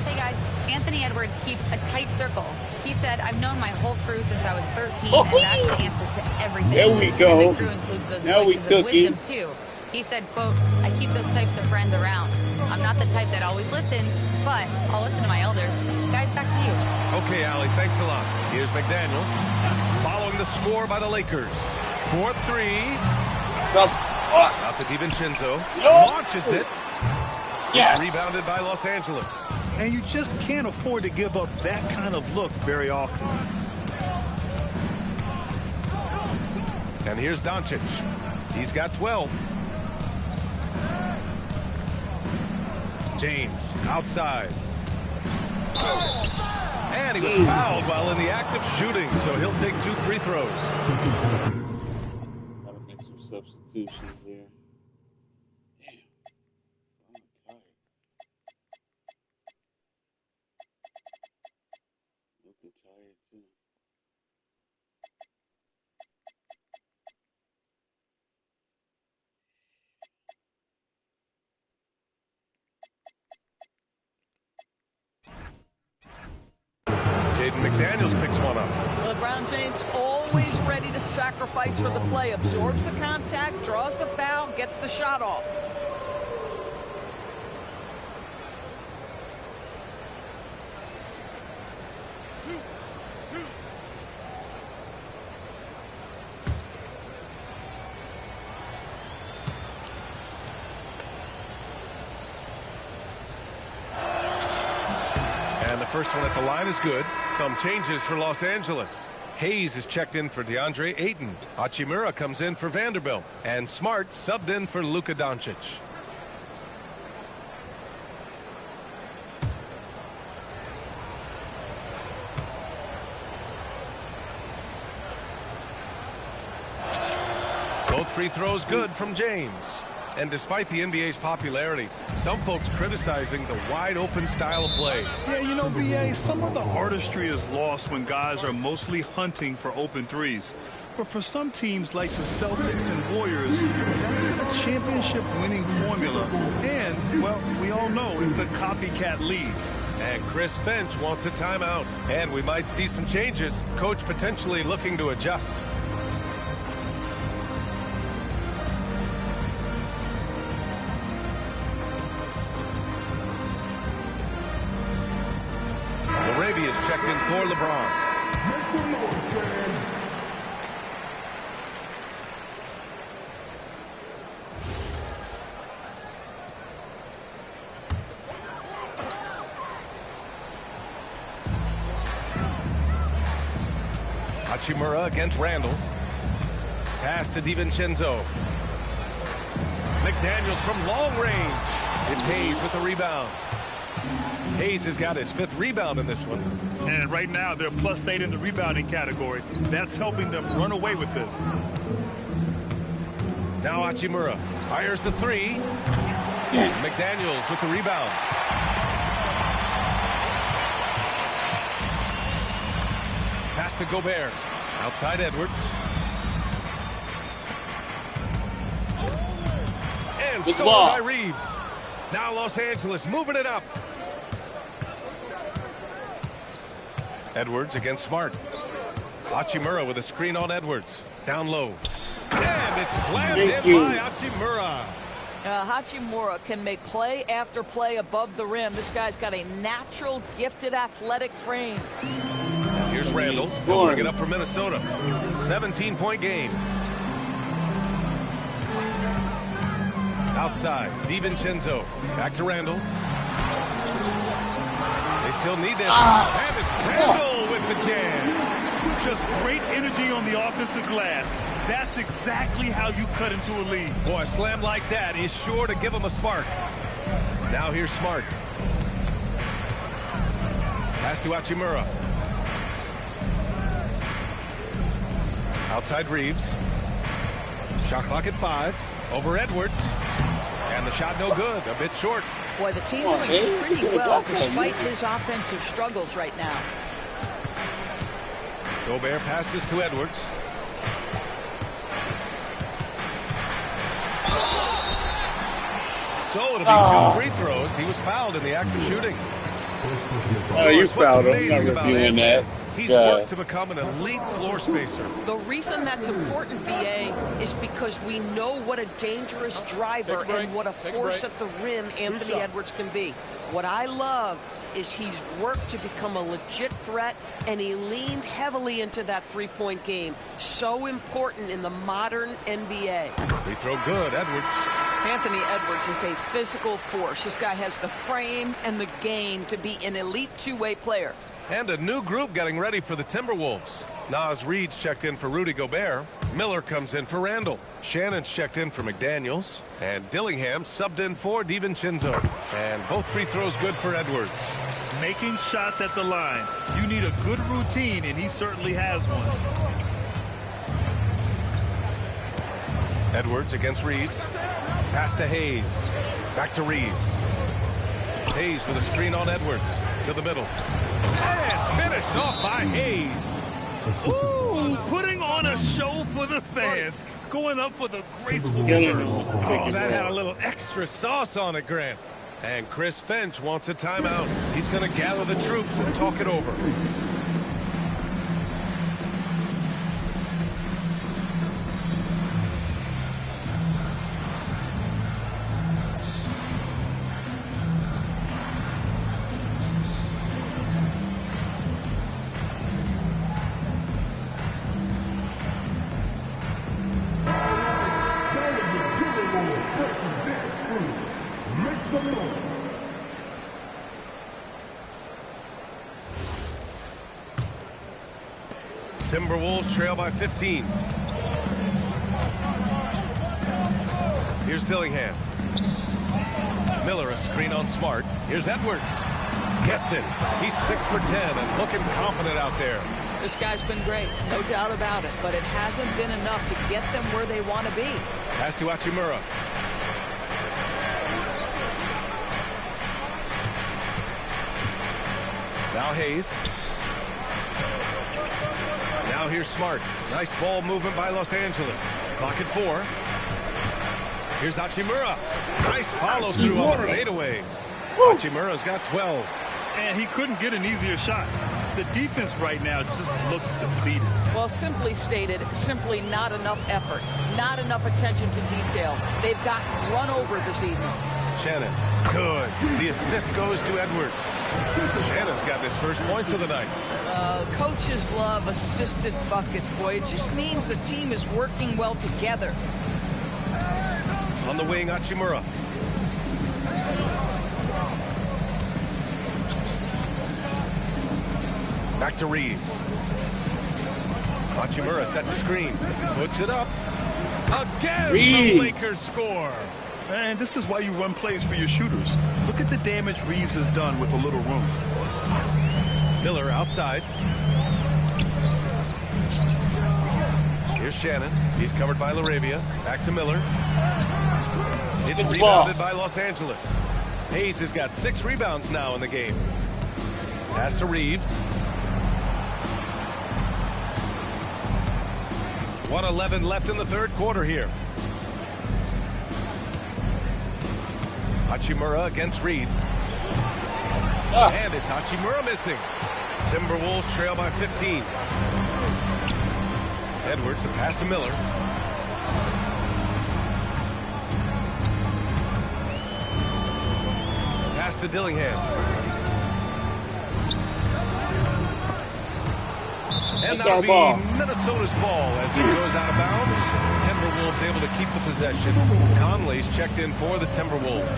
[SPEAKER 5] Hey guys, Anthony Edwards keeps a tight circle. He said, I've known my whole crew since I was 13, and that's the answer to everything.
[SPEAKER 1] There we go.
[SPEAKER 5] And the crew includes those voices of wisdom too. He said, quote, I keep those types of friends around. I'm not the type that always listens, but I'll listen to my elders. Guys, back to you.
[SPEAKER 2] Okay, Allie, thanks a lot. Here's McDaniels. Following the score by the Lakers. 4-3. Out to DiVincenzo. Launches it.
[SPEAKER 1] Yes.
[SPEAKER 2] It's rebounded by Los Angeles.
[SPEAKER 3] And you just can't afford to give up that kind of look very often.
[SPEAKER 2] And here's Doncic. He's got 12. James outside. And he was fouled while in the act of shooting, so he'll take 2 free throws.
[SPEAKER 1] Gotta make some substitutions there. Damn. I'm tired. Looking tired too.
[SPEAKER 2] Jaden McDaniels picks one up.
[SPEAKER 4] LeBron James always ready to sacrifice for the play. Absorbs the contact, draws the foul, gets the shot off.
[SPEAKER 2] And the first one at the line is good. Some changes for Los Angeles. Hayes is checked in for DeAndre Ayton. Hachimura comes in for Vanderbilt. And Smart subbed in for Luka Doncic. Both free throws good from James. And despite the NBA's popularity, some folks criticizing the wide-open style of play.
[SPEAKER 3] Yeah, you know, B.A., some of the artistry is lost when guys are mostly hunting for open threes. But for some teams like the Celtics and Warriors, that's a championship-winning formula. And, well, we all know it's a copycat league.
[SPEAKER 2] And Chris Finch wants a timeout. And we might see some changes. Coach potentially looking to adjust. Is checked in for LeBron. Hachimura against Randall. Pass to DiVincenzo. McDaniels from long range. It's Hayes with the rebound. Hayes has got his 5th rebound in this one.
[SPEAKER 3] And right now, they're +8 in the rebounding category. That's helping them run away with this.
[SPEAKER 2] Now Hachimura fires the 3. McDaniels with the rebound. to Gobert. Outside Edwards. And
[SPEAKER 1] Good
[SPEAKER 2] stolen
[SPEAKER 1] ball.
[SPEAKER 2] by Reeves. Now Los Angeles moving it up. Edwards against Smart. Hachimura with a screen on Edwards. Down low. And it's slammed in by Hachimura.
[SPEAKER 4] Hachimura can make play after play above the rim. This guy's got a natural, gifted, athletic frame.
[SPEAKER 2] And here's Randall. He'll bring it up for Minnesota. 17-point game. Outside, DiVincenzo. Back to Randall. They still need this. And it's Randall with the jam.
[SPEAKER 3] Just great energy on the offensive glass. That's exactly how you cut into a lead.
[SPEAKER 2] Boy, a slam like that is sure to give him a spark. Now here's Smart. Pass to Hachimura. Outside Reeves. Shot clock at 5. Over Edwards. And the shot no good. A bit short.
[SPEAKER 4] Boy, the team doing pretty well despite his offensive struggles right now.
[SPEAKER 2] Gobert passes to Edwards. So it'll be 2 free throws. He was fouled in the act of shooting.
[SPEAKER 1] Oh, you fouled him. I'm not reviewing that.
[SPEAKER 2] He's worked to become an elite floor spacer.
[SPEAKER 7] The reason that's important, BA, is because we know what a dangerous driver and what a force at the rim Anthony Edwards can be. What I love is he's worked to become a legit threat, and he leaned heavily into that three-point game. So important in the modern NBA.
[SPEAKER 2] Free throw good, Edwards.
[SPEAKER 7] Anthony Edwards is a physical force. This guy has the frame and the game to be an elite two-way player.
[SPEAKER 2] And a new group getting ready for the Timberwolves. Naz Reid's checked in for Rudy Gobert. Miller comes in for Randall. Shannon's checked in for McDaniels. And Dillingham subbed in for DiVincenzo. And both free throws good for Edwards.
[SPEAKER 3] Making shots at the line. You need a good routine, and he certainly has one.
[SPEAKER 2] Edwards against Reeves. Pass to Hayes. Back to Reeves. Hayes with a screen on Edwards. To the middle. And finished off by Hayes.
[SPEAKER 3] Ooh, putting on a show for the fans. Going up for the graceful reverse.
[SPEAKER 2] Oh, that had a little extra sauce on it, Grant. And Chris Finch wants a timeout. He's going to gather the troops and talk it over. Timberwolves trail by 15. Here's Dillingham. Miller, a screen on Smart. Here's Edwards. Gets it. He's 6 for 10 and looking confident out there.
[SPEAKER 4] This guy's been great, no doubt about it, but it hasn't been enough to get them where they want to be.
[SPEAKER 2] Pass to Hachimura. Now Hayes. Now here's Smart. Nice ball movement by Los Angeles. Clock at 4. Here's Hachimura. Nice follow through on the fadeaway. Hachimura's got 12.
[SPEAKER 3] And he couldn't get an easier shot. The defense right now just looks defeated.
[SPEAKER 4] Well, simply stated, simply not enough effort, not enough attention to detail. They've gotten run over this evening.
[SPEAKER 2] Shannon, good. The assist goes to Edwards. Shannon's got his first points of the night.
[SPEAKER 4] Coaches love assisted buckets, boy. It just means the team is working well together.
[SPEAKER 2] On the wing, Hachimura. Back to Reeves. Hachimura sets a screen. Puts it up. Again, the Lakers score.
[SPEAKER 3] And this is why you run plays for your shooters. Look at the damage Reeves has done with a little room.
[SPEAKER 2] Miller outside. Here's Shannon. He's covered by LaRavia. Back to Miller. It's rebounded by Los Angeles. Hayes has got 6 rebounds now in the game. Pass to Reeves. 1:11 left in the third quarter here. Hachimura against Reed. And it's Hachimura missing. Timberwolves trail by 15. Edwards, the pass to Miller. Pass to Dillingham. And that'll be Minnesota's ball as he goes out of bounds. Timberwolves able to keep the possession. Conley's checked in for the Timberwolves.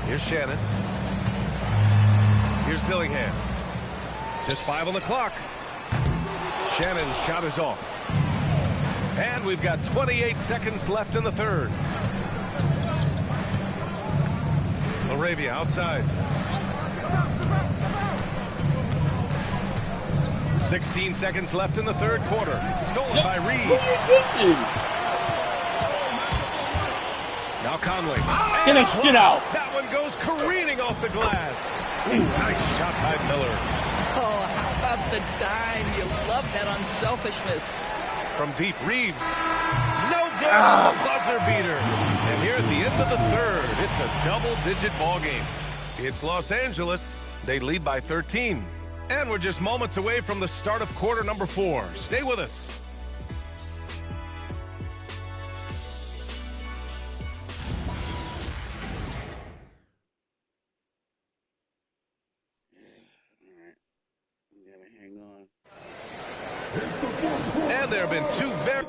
[SPEAKER 2] Here's Shannon. Here's Dillingham. Just 5 on the clock. Shannon's shot is off. And we've got 28 seconds left in the third. Laravia outside. 16 seconds left in the third quarter. Stolen by Reed. Now Conley.
[SPEAKER 1] Get that shit out.
[SPEAKER 2] That one goes careening off the glass. Nice shot by Miller.
[SPEAKER 4] Oh, how about the dime? You love that unselfishness.
[SPEAKER 2] From deep, Reeves. No good on the buzzer beater. And here at the end of the third, it's a double-digit ball game. It's Los Angeles. They lead by 13. And we're just moments away from the start of quarter number 4. Stay with us. And there have been two very...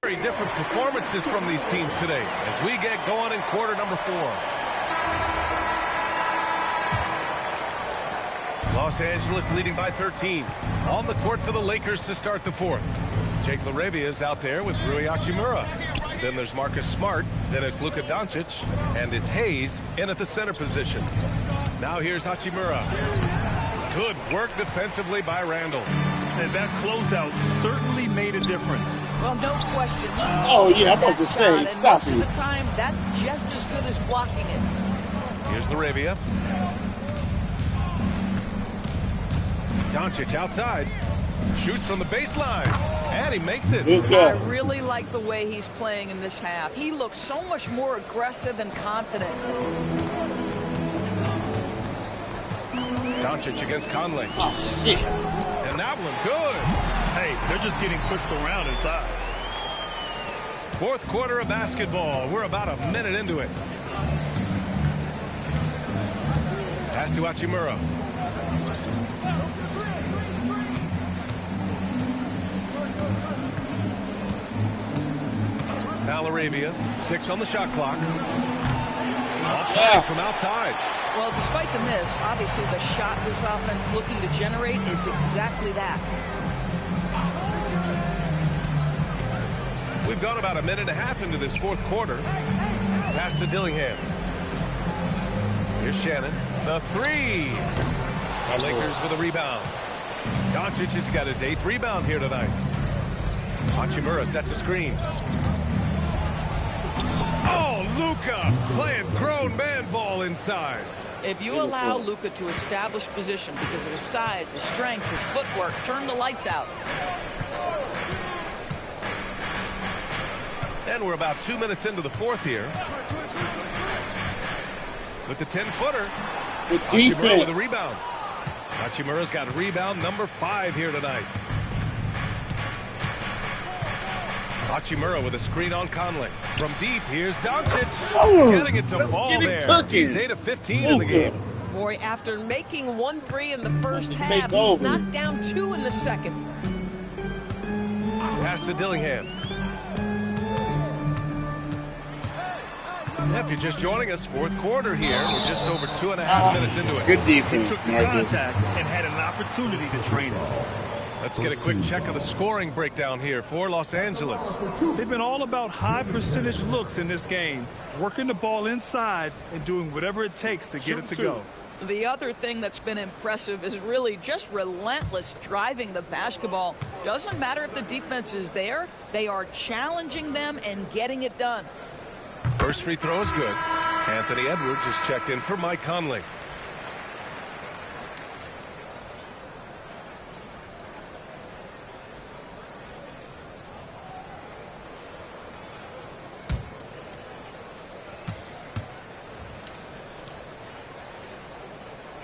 [SPEAKER 2] Very different performances from these teams today as we get going in quarter number 4. Los Angeles leading by 13. On the court for the Lakers to start the fourth. Jake Laravia is out there with Rui Hachimura. Then there's Marcus Smart. Then it's Luka Doncic. And it's Hayes in at the center position. Now here's Hachimura. Good work defensively by Randall.
[SPEAKER 3] And that closeout certainly made a difference.
[SPEAKER 4] Well, no question.
[SPEAKER 1] Oh, yeah, I'm about to say, stop
[SPEAKER 4] it. Most of the time, that's just as good as blocking it.
[SPEAKER 2] Here's Laravia. Doncic outside. Shoots from the baseline. And he makes it.
[SPEAKER 4] I really like the way he's playing in this half. He looks so much more aggressive and confident.
[SPEAKER 2] Doncic against Conley.
[SPEAKER 1] Oh, shit.
[SPEAKER 2] And that one good.
[SPEAKER 3] Hey, they're just getting pushed around inside.
[SPEAKER 2] Fourth quarter of basketball. We're about a minute into it. Pass to Hachimura. Now Laravia, 6 on the shot clock. Off time from outside.
[SPEAKER 4] Well, despite the miss, obviously the shot this offense looking to generate is exactly that.
[SPEAKER 2] We've gone about a minute and a half into this fourth quarter. Pass to Dillingham. Here's Shannon. The three. The Lakers with a rebound. Doncic has got his 8th rebound here tonight. Hachimura sets a screen. Oh, Luka playing grown man ball inside.
[SPEAKER 4] If you allow Luka to establish position because of his size, his strength, his footwork, turn the lights out.
[SPEAKER 2] And we're about 2 minutes into the fourth here. With the 10-footer. Hachimura with a rebound. Hachimura's got rebound number 5 here tonight. Hachimura with a screen on Conley. From deep, here's Doncic. Getting it to fall there. He's 8 of 15 in the game.
[SPEAKER 7] Boy, after making 1 3 in the first half, he's knocked down 2 in the second.
[SPEAKER 2] Pass to Dillingham. If you're just joining us, fourth quarter here. We're just over 2.5 minutes into it.
[SPEAKER 1] Good defense.
[SPEAKER 3] He took the contact and had an opportunity to drain it.
[SPEAKER 2] Let's get a quick check of the scoring breakdown here for Los Angeles.
[SPEAKER 3] They've been all about high percentage looks in this game, working the ball inside and doing whatever it takes to get it to go.
[SPEAKER 4] The other thing that's been impressive is really just relentless driving the basketball. Doesn't matter if the defense is there, they are challenging them and getting it done.
[SPEAKER 2] First free throw is good. Anthony Edwards is checked in for Mike Conley.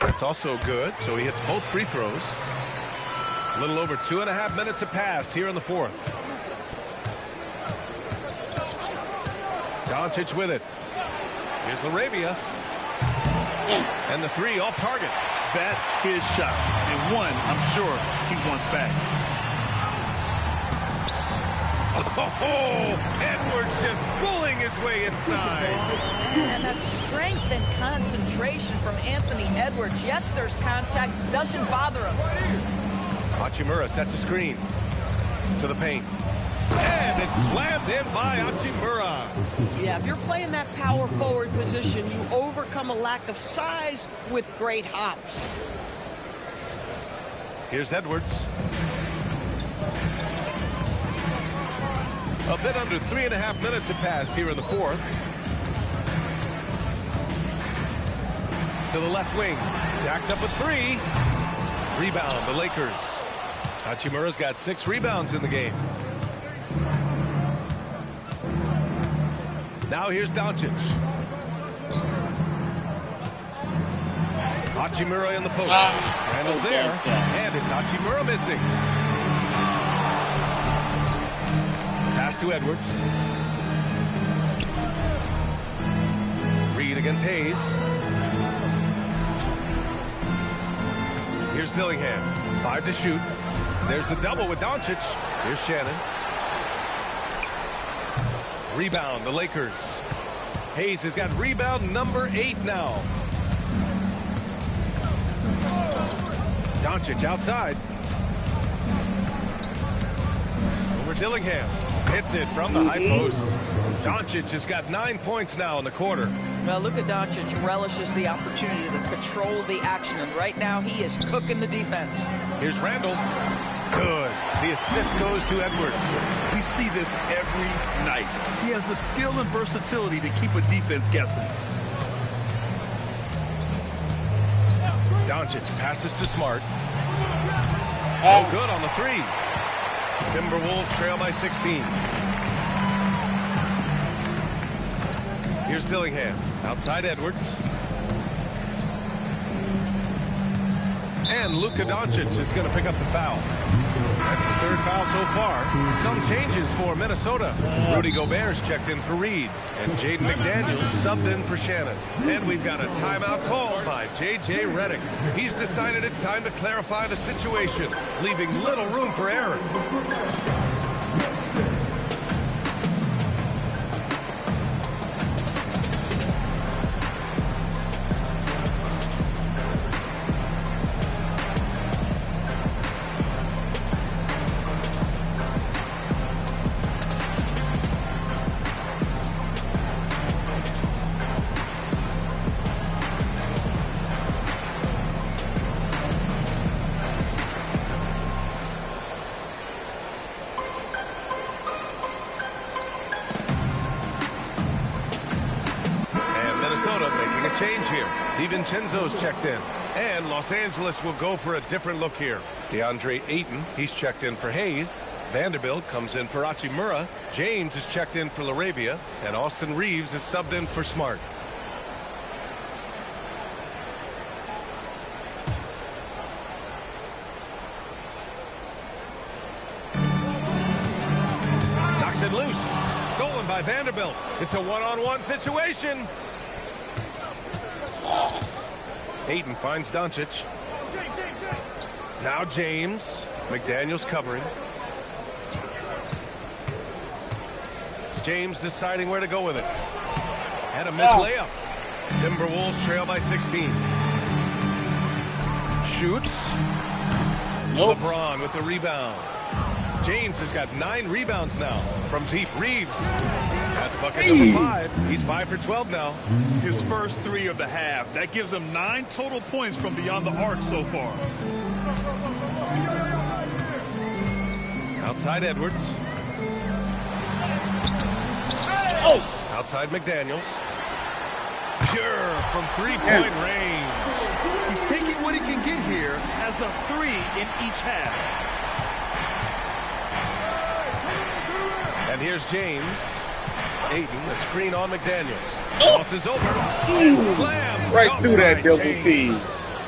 [SPEAKER 2] That's also good, so he hits both free throws. A little over 2.5 minutes have passed here in the fourth. Doncic with it. Here's Laravia. And the three off target.
[SPEAKER 3] That's his shot, and one I'm sure he wants back.
[SPEAKER 2] Oh, Edwards just pulling his way inside.
[SPEAKER 4] And that strength and concentration from Anthony Edwards. Yes, there's contact. Doesn't bother him.
[SPEAKER 2] Hachimura sets a screen to the paint. And it's slammed in by Hachimura.
[SPEAKER 4] Yeah, if you're playing that power forward position, you overcome a lack of size with great hops.
[SPEAKER 2] Here's Edwards. A bit under 3.5 minutes have passed here in the fourth. To the left wing. Jacks up a three. Rebound, the Lakers. Hachimura's got 6 rebounds in the game. Now here's Doncic. Hachimura in the post. Randall's there. And it's Hachimura missing. Pass to Edwards. Reed against Hayes. Here's Dillingham. 5 to shoot. There's the double with Doncic. Here's Shannon. Rebound, the Lakers. Hayes has got rebound number 8 now. Doncic outside. Over Dillingham. Hits it from the high post. Doncic has got 9 points now in the quarter.
[SPEAKER 4] Well, Luka Doncic relishes the opportunity to control the action, and right now he is cooking the defense.
[SPEAKER 2] Here's Randall. Good. The assist goes to Edwards.
[SPEAKER 3] We see this every night. He has the skill and versatility to keep a defense guessing.
[SPEAKER 2] Doncic passes to Smart. No good on the three. Timberwolves trail by 16. Here's Dillingham. Outside Edwards. And Luka Doncic is going to pick up the foul. That's his 3rd foul so far. Some changes for Minnesota. Rudy Gobert's checked in for Reed. And Jaden McDaniels subbed in for Shannon. And we've got a timeout called by J.J. Redick. He's decided it's time to clarify the situation, leaving little room for error. Change here. DiVincenzo's checked in. And Los Angeles will go for a different look here. DeAndre Ayton, he's checked in for Hayes. Vanderbilt comes in for Hachimura. James is checked in for Laravia. And Austin Reeves is subbed in for Smart. Knocks it loose. Stolen by Vanderbilt. It's a one-on-one situation. Ayton finds Doncic. Now James. McDaniels covering. James deciding where to go with it. And a missed layup. Timberwolves trail by 16. Shoots.
[SPEAKER 1] Nope.
[SPEAKER 2] LeBron with the rebound. James has got 9 rebounds now from deep. Reeves. That's bucket number 5. He's 5 for 12 now.
[SPEAKER 3] His first 3 of the half. That gives him 9 total points from beyond the arc so far.
[SPEAKER 2] Outside Edwards.
[SPEAKER 1] Oh!
[SPEAKER 2] Outside McDaniels. Pure from 3-point range.
[SPEAKER 3] He's taking what he can get here as a 3 in each half.
[SPEAKER 2] And here's James. Ayton, the screen on McDaniels. Crosses over. And slam.
[SPEAKER 1] Right through that double team.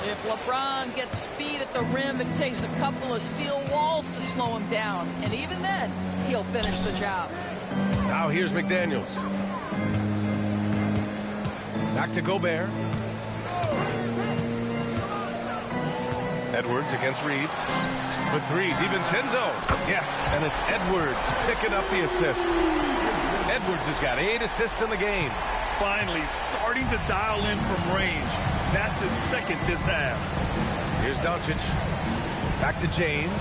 [SPEAKER 4] If LeBron gets speed at the rim, it takes a couple of steel walls to slow him down. And even then, he'll finish the job.
[SPEAKER 2] Now here's McDaniels. Back to Gobert. Edwards against Reeves. For 3, DiVincenzo. Yes, and it's Edwards picking up the assist. Edwards has got 8 assists in the game.
[SPEAKER 3] Finally starting to dial in from range. That's his second this half.
[SPEAKER 2] Here's Doncic. Back to James.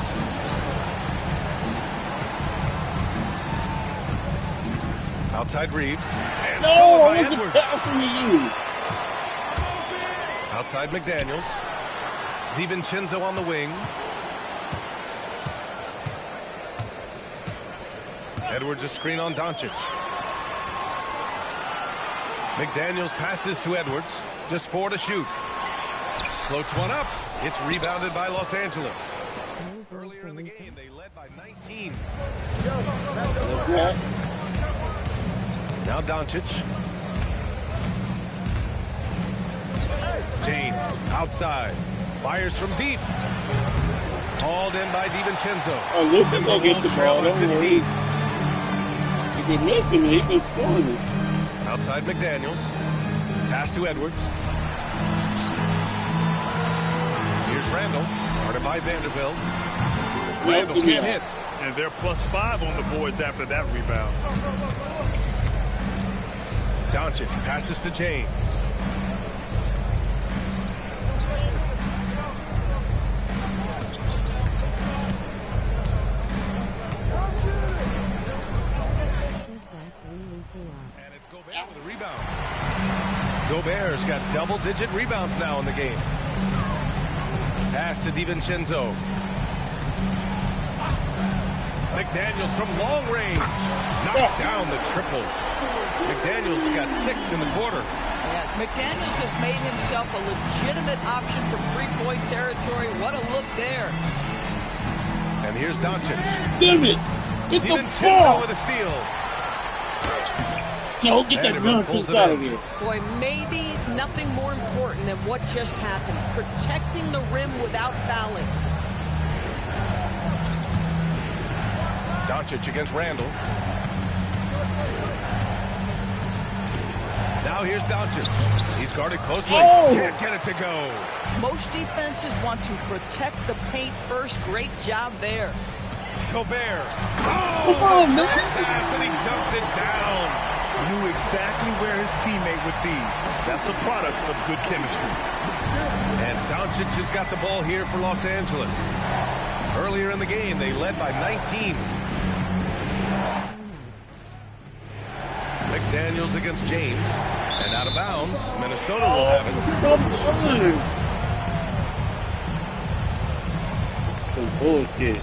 [SPEAKER 2] Outside Reeves. And
[SPEAKER 1] no, I wasn't passing to you.
[SPEAKER 2] Outside McDaniels. DiVincenzo on the wing. Edwards a screen on Doncic. McDaniels passes to Edwards. Just 4 to shoot. Floats one up. It's rebounded by Los Angeles. Earlier in the game, they led by 19. Now Doncic. James outside. Fires from deep. Hauled in by DiVincenzo.
[SPEAKER 1] Oh, Luka go get the ball. Don't worry. If you're missing it, he can score it.
[SPEAKER 2] Outside McDaniels. Pass to Edwards. Here's Randall. Guarded by Vanderbilt. Randall can't hit.
[SPEAKER 3] And they're +5 on the boards after that rebound.
[SPEAKER 2] Doncic passes to James. And it's Gobert with a rebound. Gobert's got double-digit rebounds now in the game. Pass to DiVincenzo. McDaniels from long range. Knocks down the triple. McDaniels got 6 in the quarter.
[SPEAKER 4] Yeah, McDaniels has made himself a legitimate option from 3-point territory. What a look there.
[SPEAKER 2] And here's Doncic.
[SPEAKER 1] Damn it! Get the
[SPEAKER 2] ball with a steal.
[SPEAKER 1] No, get that nonsense out of here.
[SPEAKER 7] Boy, maybe nothing more important than what just happened. Protecting the rim without fouling.
[SPEAKER 2] Doncic against Randall. Now here's Doncic. He's guarded closely.
[SPEAKER 1] Oh!
[SPEAKER 2] Can't get it to go.
[SPEAKER 4] Most defenses want to protect the paint first. Great job there.
[SPEAKER 2] Gobert.
[SPEAKER 1] Come on, man.
[SPEAKER 2] Pass and he dunks it down.
[SPEAKER 3] Knew exactly where his teammate would be. That's a product of good chemistry.
[SPEAKER 2] And Doncic has got the ball here for Los Angeles. Earlier in the game, they led by 19. McDaniels against James. And out of bounds, Minnesota will have it.
[SPEAKER 1] This is some bullshit.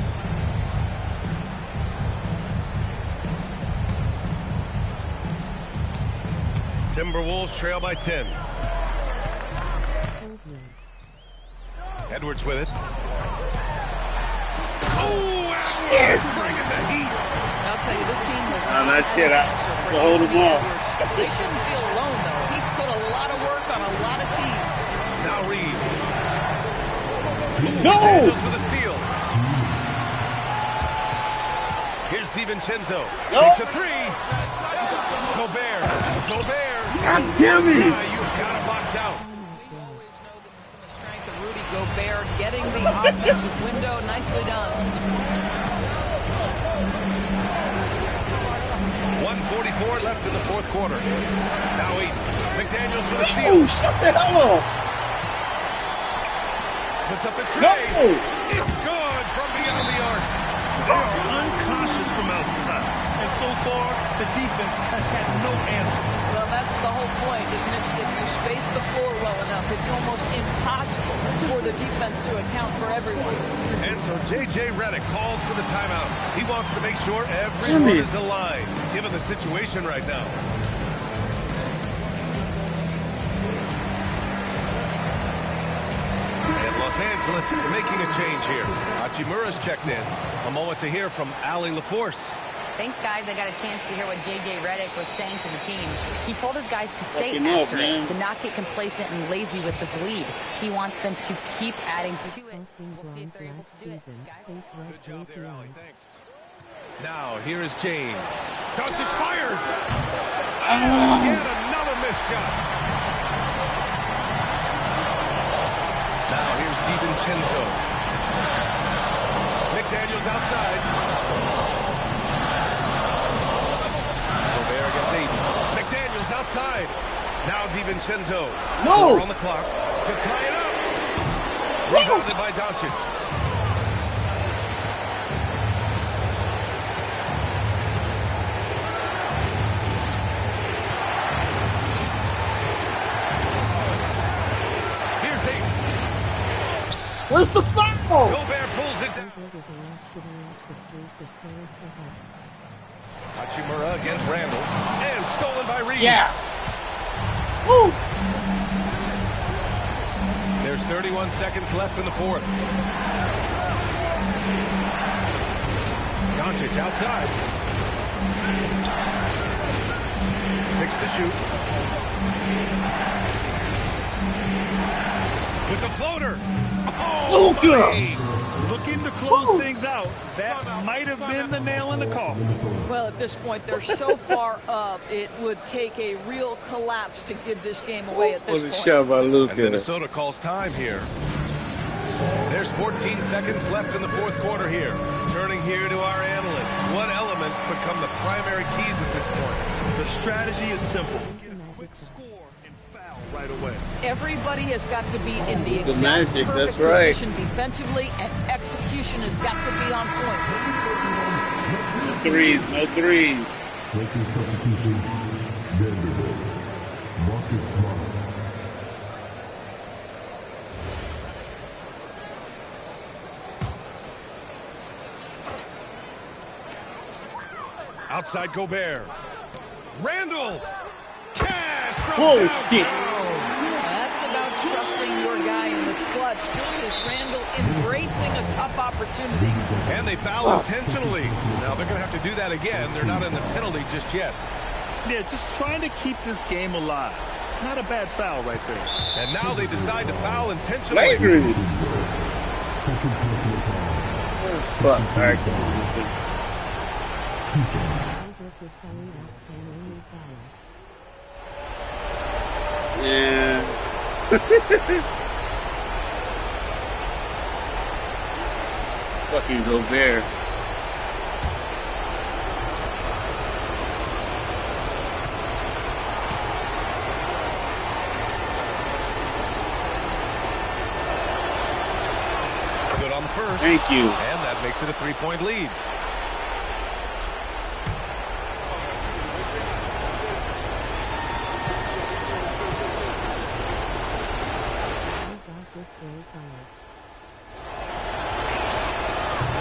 [SPEAKER 2] Timberwolves trail by 10. Edwards with it. Oh, Edwards bringing the heat.
[SPEAKER 4] I'll tell you, this team was
[SPEAKER 1] That shit, I can hold him off.
[SPEAKER 4] They shouldn't feel alone, though. He's put a lot of work on a lot of teams.
[SPEAKER 2] Now Reeves.
[SPEAKER 1] No!
[SPEAKER 2] McDaniels with a steal. Here's DiVincenzo.
[SPEAKER 1] No.
[SPEAKER 2] Takes a 3. Gobert.
[SPEAKER 1] God damn it!
[SPEAKER 2] You've got to box out.
[SPEAKER 4] We always know this has been the strength of Rudy Gobert, getting the offensive window. Nicely done.
[SPEAKER 2] 1:44 left in the fourth quarter. Now McDaniels with a steal.
[SPEAKER 1] Oh, shut the hell up!
[SPEAKER 2] Puts up the tray.
[SPEAKER 1] No!
[SPEAKER 2] It's good.
[SPEAKER 3] They are uncautious from outside. And so far, the defense has had no answer.
[SPEAKER 4] Well, that's the whole point, isn't it? If you space the floor well enough, it's almost impossible for the defense to account for everyone.
[SPEAKER 2] And so J.J. Redick calls for the timeout. He wants to make sure everyone is aligned, given the situation right now. And Los Angeles making a change here. Hachimura's checked in. A moment to hear from Allie LaForce.
[SPEAKER 5] Thanks, guys. I got a chance to hear what J.J. Redick was saying to the team. He told his guys to stay after it, to not get complacent and lazy with this lead. He wants them to keep adding to it. We'll see if they're able to do it, guys.
[SPEAKER 2] Good job there, Allie. Thanks. Now, here is James. Doncic fires! Again, another missed shot. Now, here's DiVincenzo. McDaniels outside. McDaniels outside. Now DiVincenzo.
[SPEAKER 1] No!
[SPEAKER 2] 4 on the clock to tie it up. Rebounded by Doncic. Here's 8.
[SPEAKER 1] Where's the foul?
[SPEAKER 2] Gobert pulls it down. Hachimura against Randall. And stolen by Reeves.
[SPEAKER 1] Yes. Woo.
[SPEAKER 2] There's 31 seconds left in the fourth. Doncic outside. 6 to shoot. With the floater. Oh,
[SPEAKER 3] Looking to close things out. That might have been the nail in the coffin.
[SPEAKER 4] Well, at this point, they're so far up, it would take a real collapse to give this game away at this point.
[SPEAKER 2] And Minnesota calls time here. There's 14 seconds left in the fourth quarter here. Turning here to our analysts. What elements become the primary keys at this point?
[SPEAKER 3] The strategy is simple. Get a quick score and foul right away.
[SPEAKER 4] Everybody has got to be in the exact perfect position defensively, and execution has got to be on point.
[SPEAKER 1] No threes, no threes.
[SPEAKER 13] Lakers substitution, Vanderbilt, Marcus Smart.
[SPEAKER 2] Outside Gobert. Randall. Cash from
[SPEAKER 1] Holy
[SPEAKER 2] downtown.
[SPEAKER 1] shit.
[SPEAKER 4] That's about trusting your guy in the clutch. Julius Randle embracing a tough opportunity.
[SPEAKER 2] And they foul intentionally. Now they're going to have to do that again. They're not in the penalty just yet.
[SPEAKER 3] Yeah, just trying to keep this game alive. Not a bad foul right there.
[SPEAKER 2] And now they decide to foul intentionally.
[SPEAKER 1] Flagrant. Fuck. All right. Yeah. Fucking Gobert.
[SPEAKER 2] Good on the first.
[SPEAKER 1] Thank you.
[SPEAKER 2] And that makes it a 3-point lead.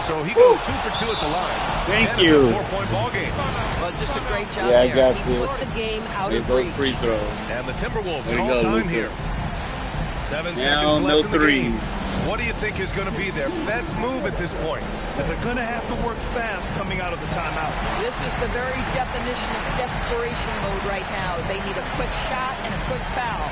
[SPEAKER 2] So he goes 2 for 2 at the line.
[SPEAKER 1] Thank
[SPEAKER 2] and
[SPEAKER 1] you.
[SPEAKER 2] It's a 4-point ball game.
[SPEAKER 4] Well, just a great job
[SPEAKER 1] Yeah, I
[SPEAKER 4] there.
[SPEAKER 1] got
[SPEAKER 4] He
[SPEAKER 1] you.
[SPEAKER 4] put the game out
[SPEAKER 1] There's
[SPEAKER 4] of
[SPEAKER 1] those
[SPEAKER 4] reach.
[SPEAKER 1] free throws.
[SPEAKER 2] And the Timberwolves
[SPEAKER 1] There you
[SPEAKER 2] call
[SPEAKER 1] go,
[SPEAKER 2] time
[SPEAKER 1] Luka.
[SPEAKER 2] here. 7
[SPEAKER 1] Now,
[SPEAKER 2] seconds
[SPEAKER 1] no
[SPEAKER 2] left in the game.
[SPEAKER 1] threes.
[SPEAKER 2] What do you think is going to be their best move at this point?
[SPEAKER 3] They're going to have to work fast coming out of the timeout.
[SPEAKER 4] This is the very definition of desperation mode right now. They need a quick shot and a quick foul.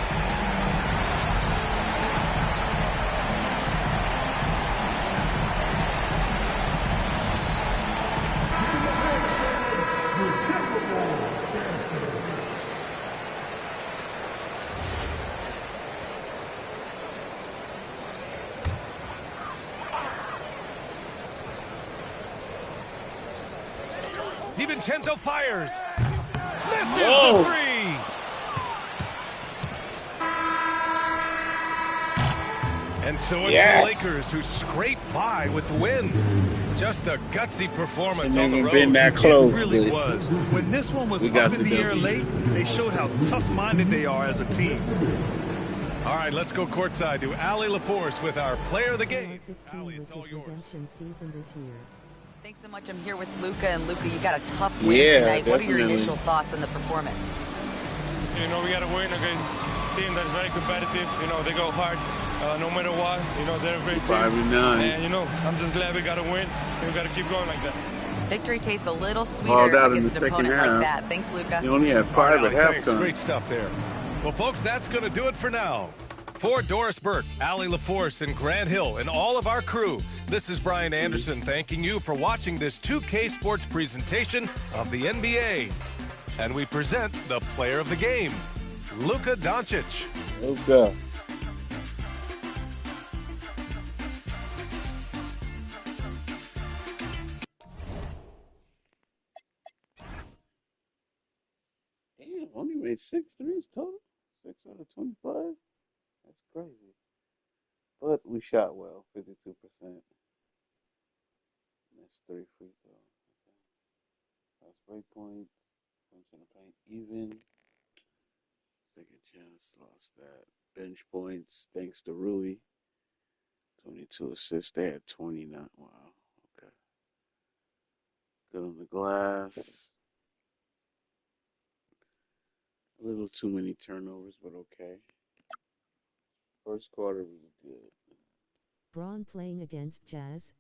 [SPEAKER 2] DiVincenzo fires. Misses
[SPEAKER 1] Whoa.
[SPEAKER 2] the three. And so it's
[SPEAKER 1] Yes.
[SPEAKER 2] the Lakers who scrape by with the win. Just a gutsy performance
[SPEAKER 1] Shouldn't
[SPEAKER 2] on the
[SPEAKER 1] even
[SPEAKER 2] road.
[SPEAKER 1] been that close.
[SPEAKER 3] It really
[SPEAKER 1] but
[SPEAKER 3] was. When this one was
[SPEAKER 1] we
[SPEAKER 3] up
[SPEAKER 1] got
[SPEAKER 3] in
[SPEAKER 1] the
[SPEAKER 3] the air
[SPEAKER 1] W.
[SPEAKER 3] late, they showed how tough-minded they are as a team.
[SPEAKER 2] All right, let's go courtside to Allie LaForce with our player of the game. Allie, it's all yours.
[SPEAKER 5] Thanks so much. I'm here with Luka, and Luka, you got a tough win tonight.
[SPEAKER 1] Definitely.
[SPEAKER 5] What are your initial thoughts on the performance?
[SPEAKER 14] You know, we got to win against a team that is very competitive. You know, they go hard no matter what. You know, they're a great team.
[SPEAKER 1] 5-9.
[SPEAKER 14] And, you know, I'm just glad we got to win. And we got to keep going like that.
[SPEAKER 5] Victory tastes a little sweeter against an opponent like that. Thanks, Luka.
[SPEAKER 1] You only had 5 at
[SPEAKER 2] Thanks.
[SPEAKER 1] halftime.
[SPEAKER 2] Great stuff there. Well, folks, that's going to do it for now. For Doris Burke, Allie LaForce, and Grant Hill, and all of our crew, this is Brian Anderson thanking you for watching this 2K Sports presentation of the NBA. And we present the player of the game, Luka Doncic.
[SPEAKER 1] Luka. Damn, only made 6 threes total. 6 out of 25. That's crazy. But we shot well, 52%. Missed 3 free throws. Lost break points. Points in the paint even. Second chance, lost that. Bench points, thanks to Rui. 22 assists. They had 29. Wow. Okay. Good on the glass. A little too many turnovers, but okay. First quarter was good.
[SPEAKER 15] Braun playing against Jazz?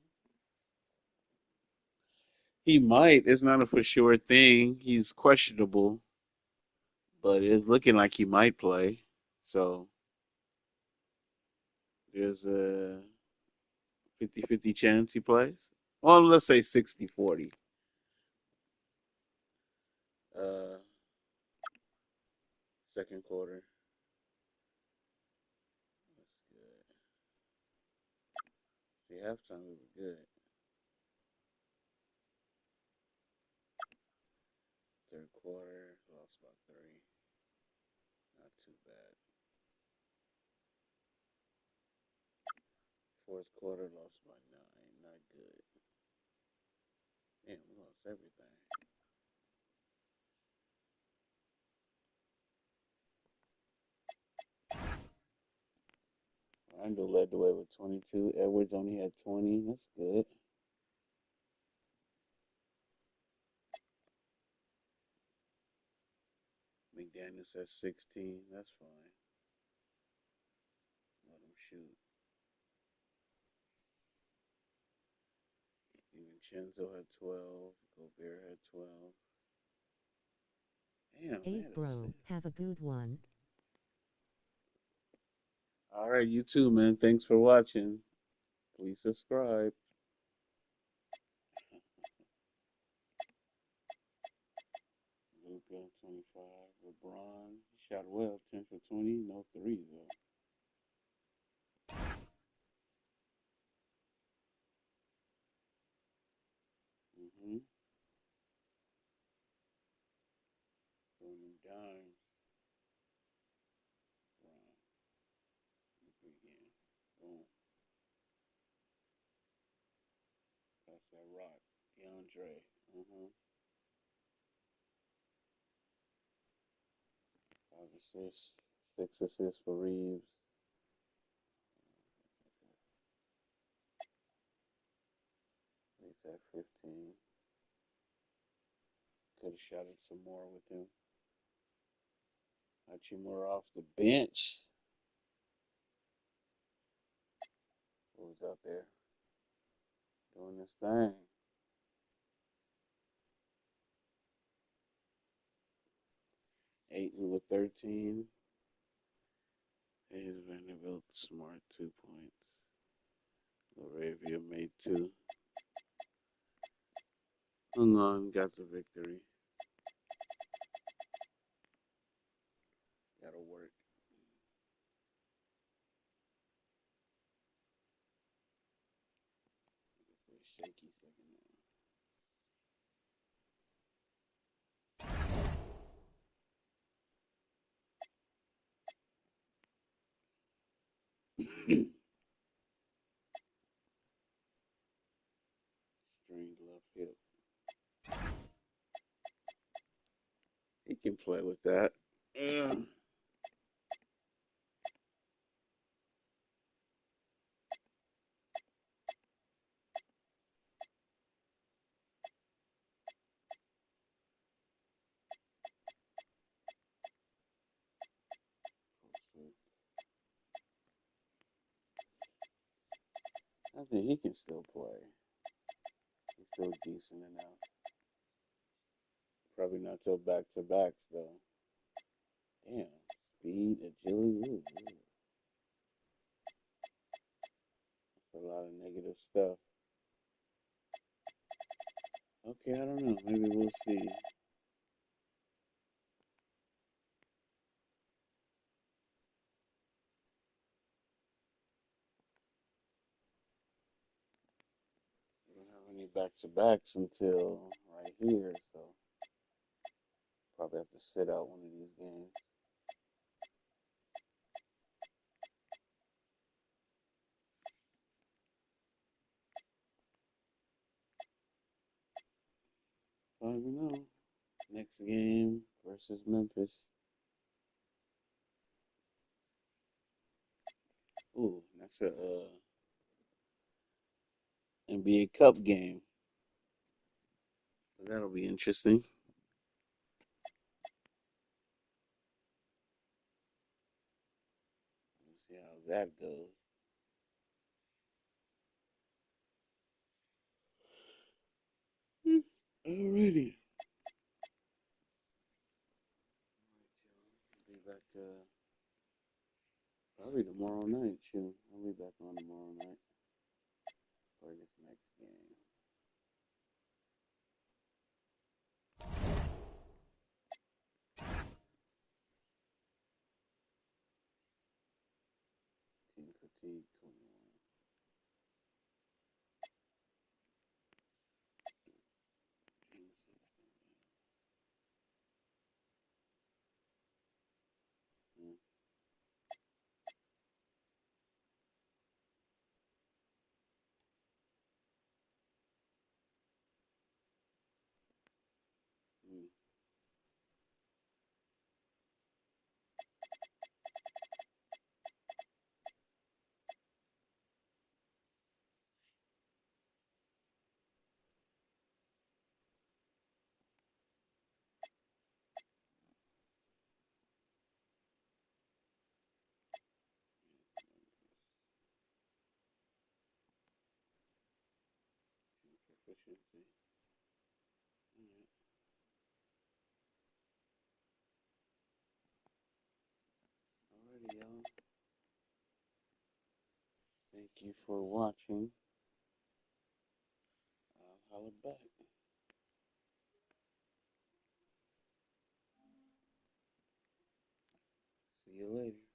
[SPEAKER 1] He might. It's not a for sure thing. He's questionable, but it's looking like he might play. So there's a 50-50 chance he plays. Well, let's say 60-40. Second quarter. That's good. See, halftime we were good. Third quarter, lost by 3. Not too bad. Fourth quarter, lost by 9. Not good. Damn, we lost everything. Rondo led the way with 22. Edwards only had 20. That's good. McDaniels has 16. That's fine. Let him shoot. DiVincenzo had 12. Gobert had 12. Damn,
[SPEAKER 15] Hey, bro, have a good one.
[SPEAKER 1] All right, you too, man. Thanks for watching. Please subscribe. Luka, 25. LeBron, he shot well, 10 for 20. No threes, though. Mm-hmm. Throwing them dimes. Wow. Luka again. Boom. Pass that rock. DeAndre. Mm-hmm. 5 assists. 6 assists for Reeves. He's at 15. Could have shot it some more with him. Hachimura off the bench. Who's out there doing this thing? Aiton with 13. Hayes Vanderbilt Smart 2 points. Laravia made 2. Hung on, got the victory. Gotta work. It's a shaky second now. play with that. I think he can still play. He's still decent enough. Probably not till back to backs though. Damn, speed, agility. Ooh. That's a lot of negative stuff. Okay, I don't know. Maybe we'll see. We don't have any back to backs until right here, so probably have to sit out one of these games. I don't know. Next game versus Memphis. Ooh, that's a NBA Cup game. So that'll be interesting. We'll see how that goes. Alrighty. Be back probably tomorrow night. Shoot, I'll be back on tomorrow night for this next game. Team fatigue 21. Proficiency. Alright. Alrighty, y'all. Thank you for watching. I'll holler back. See you later.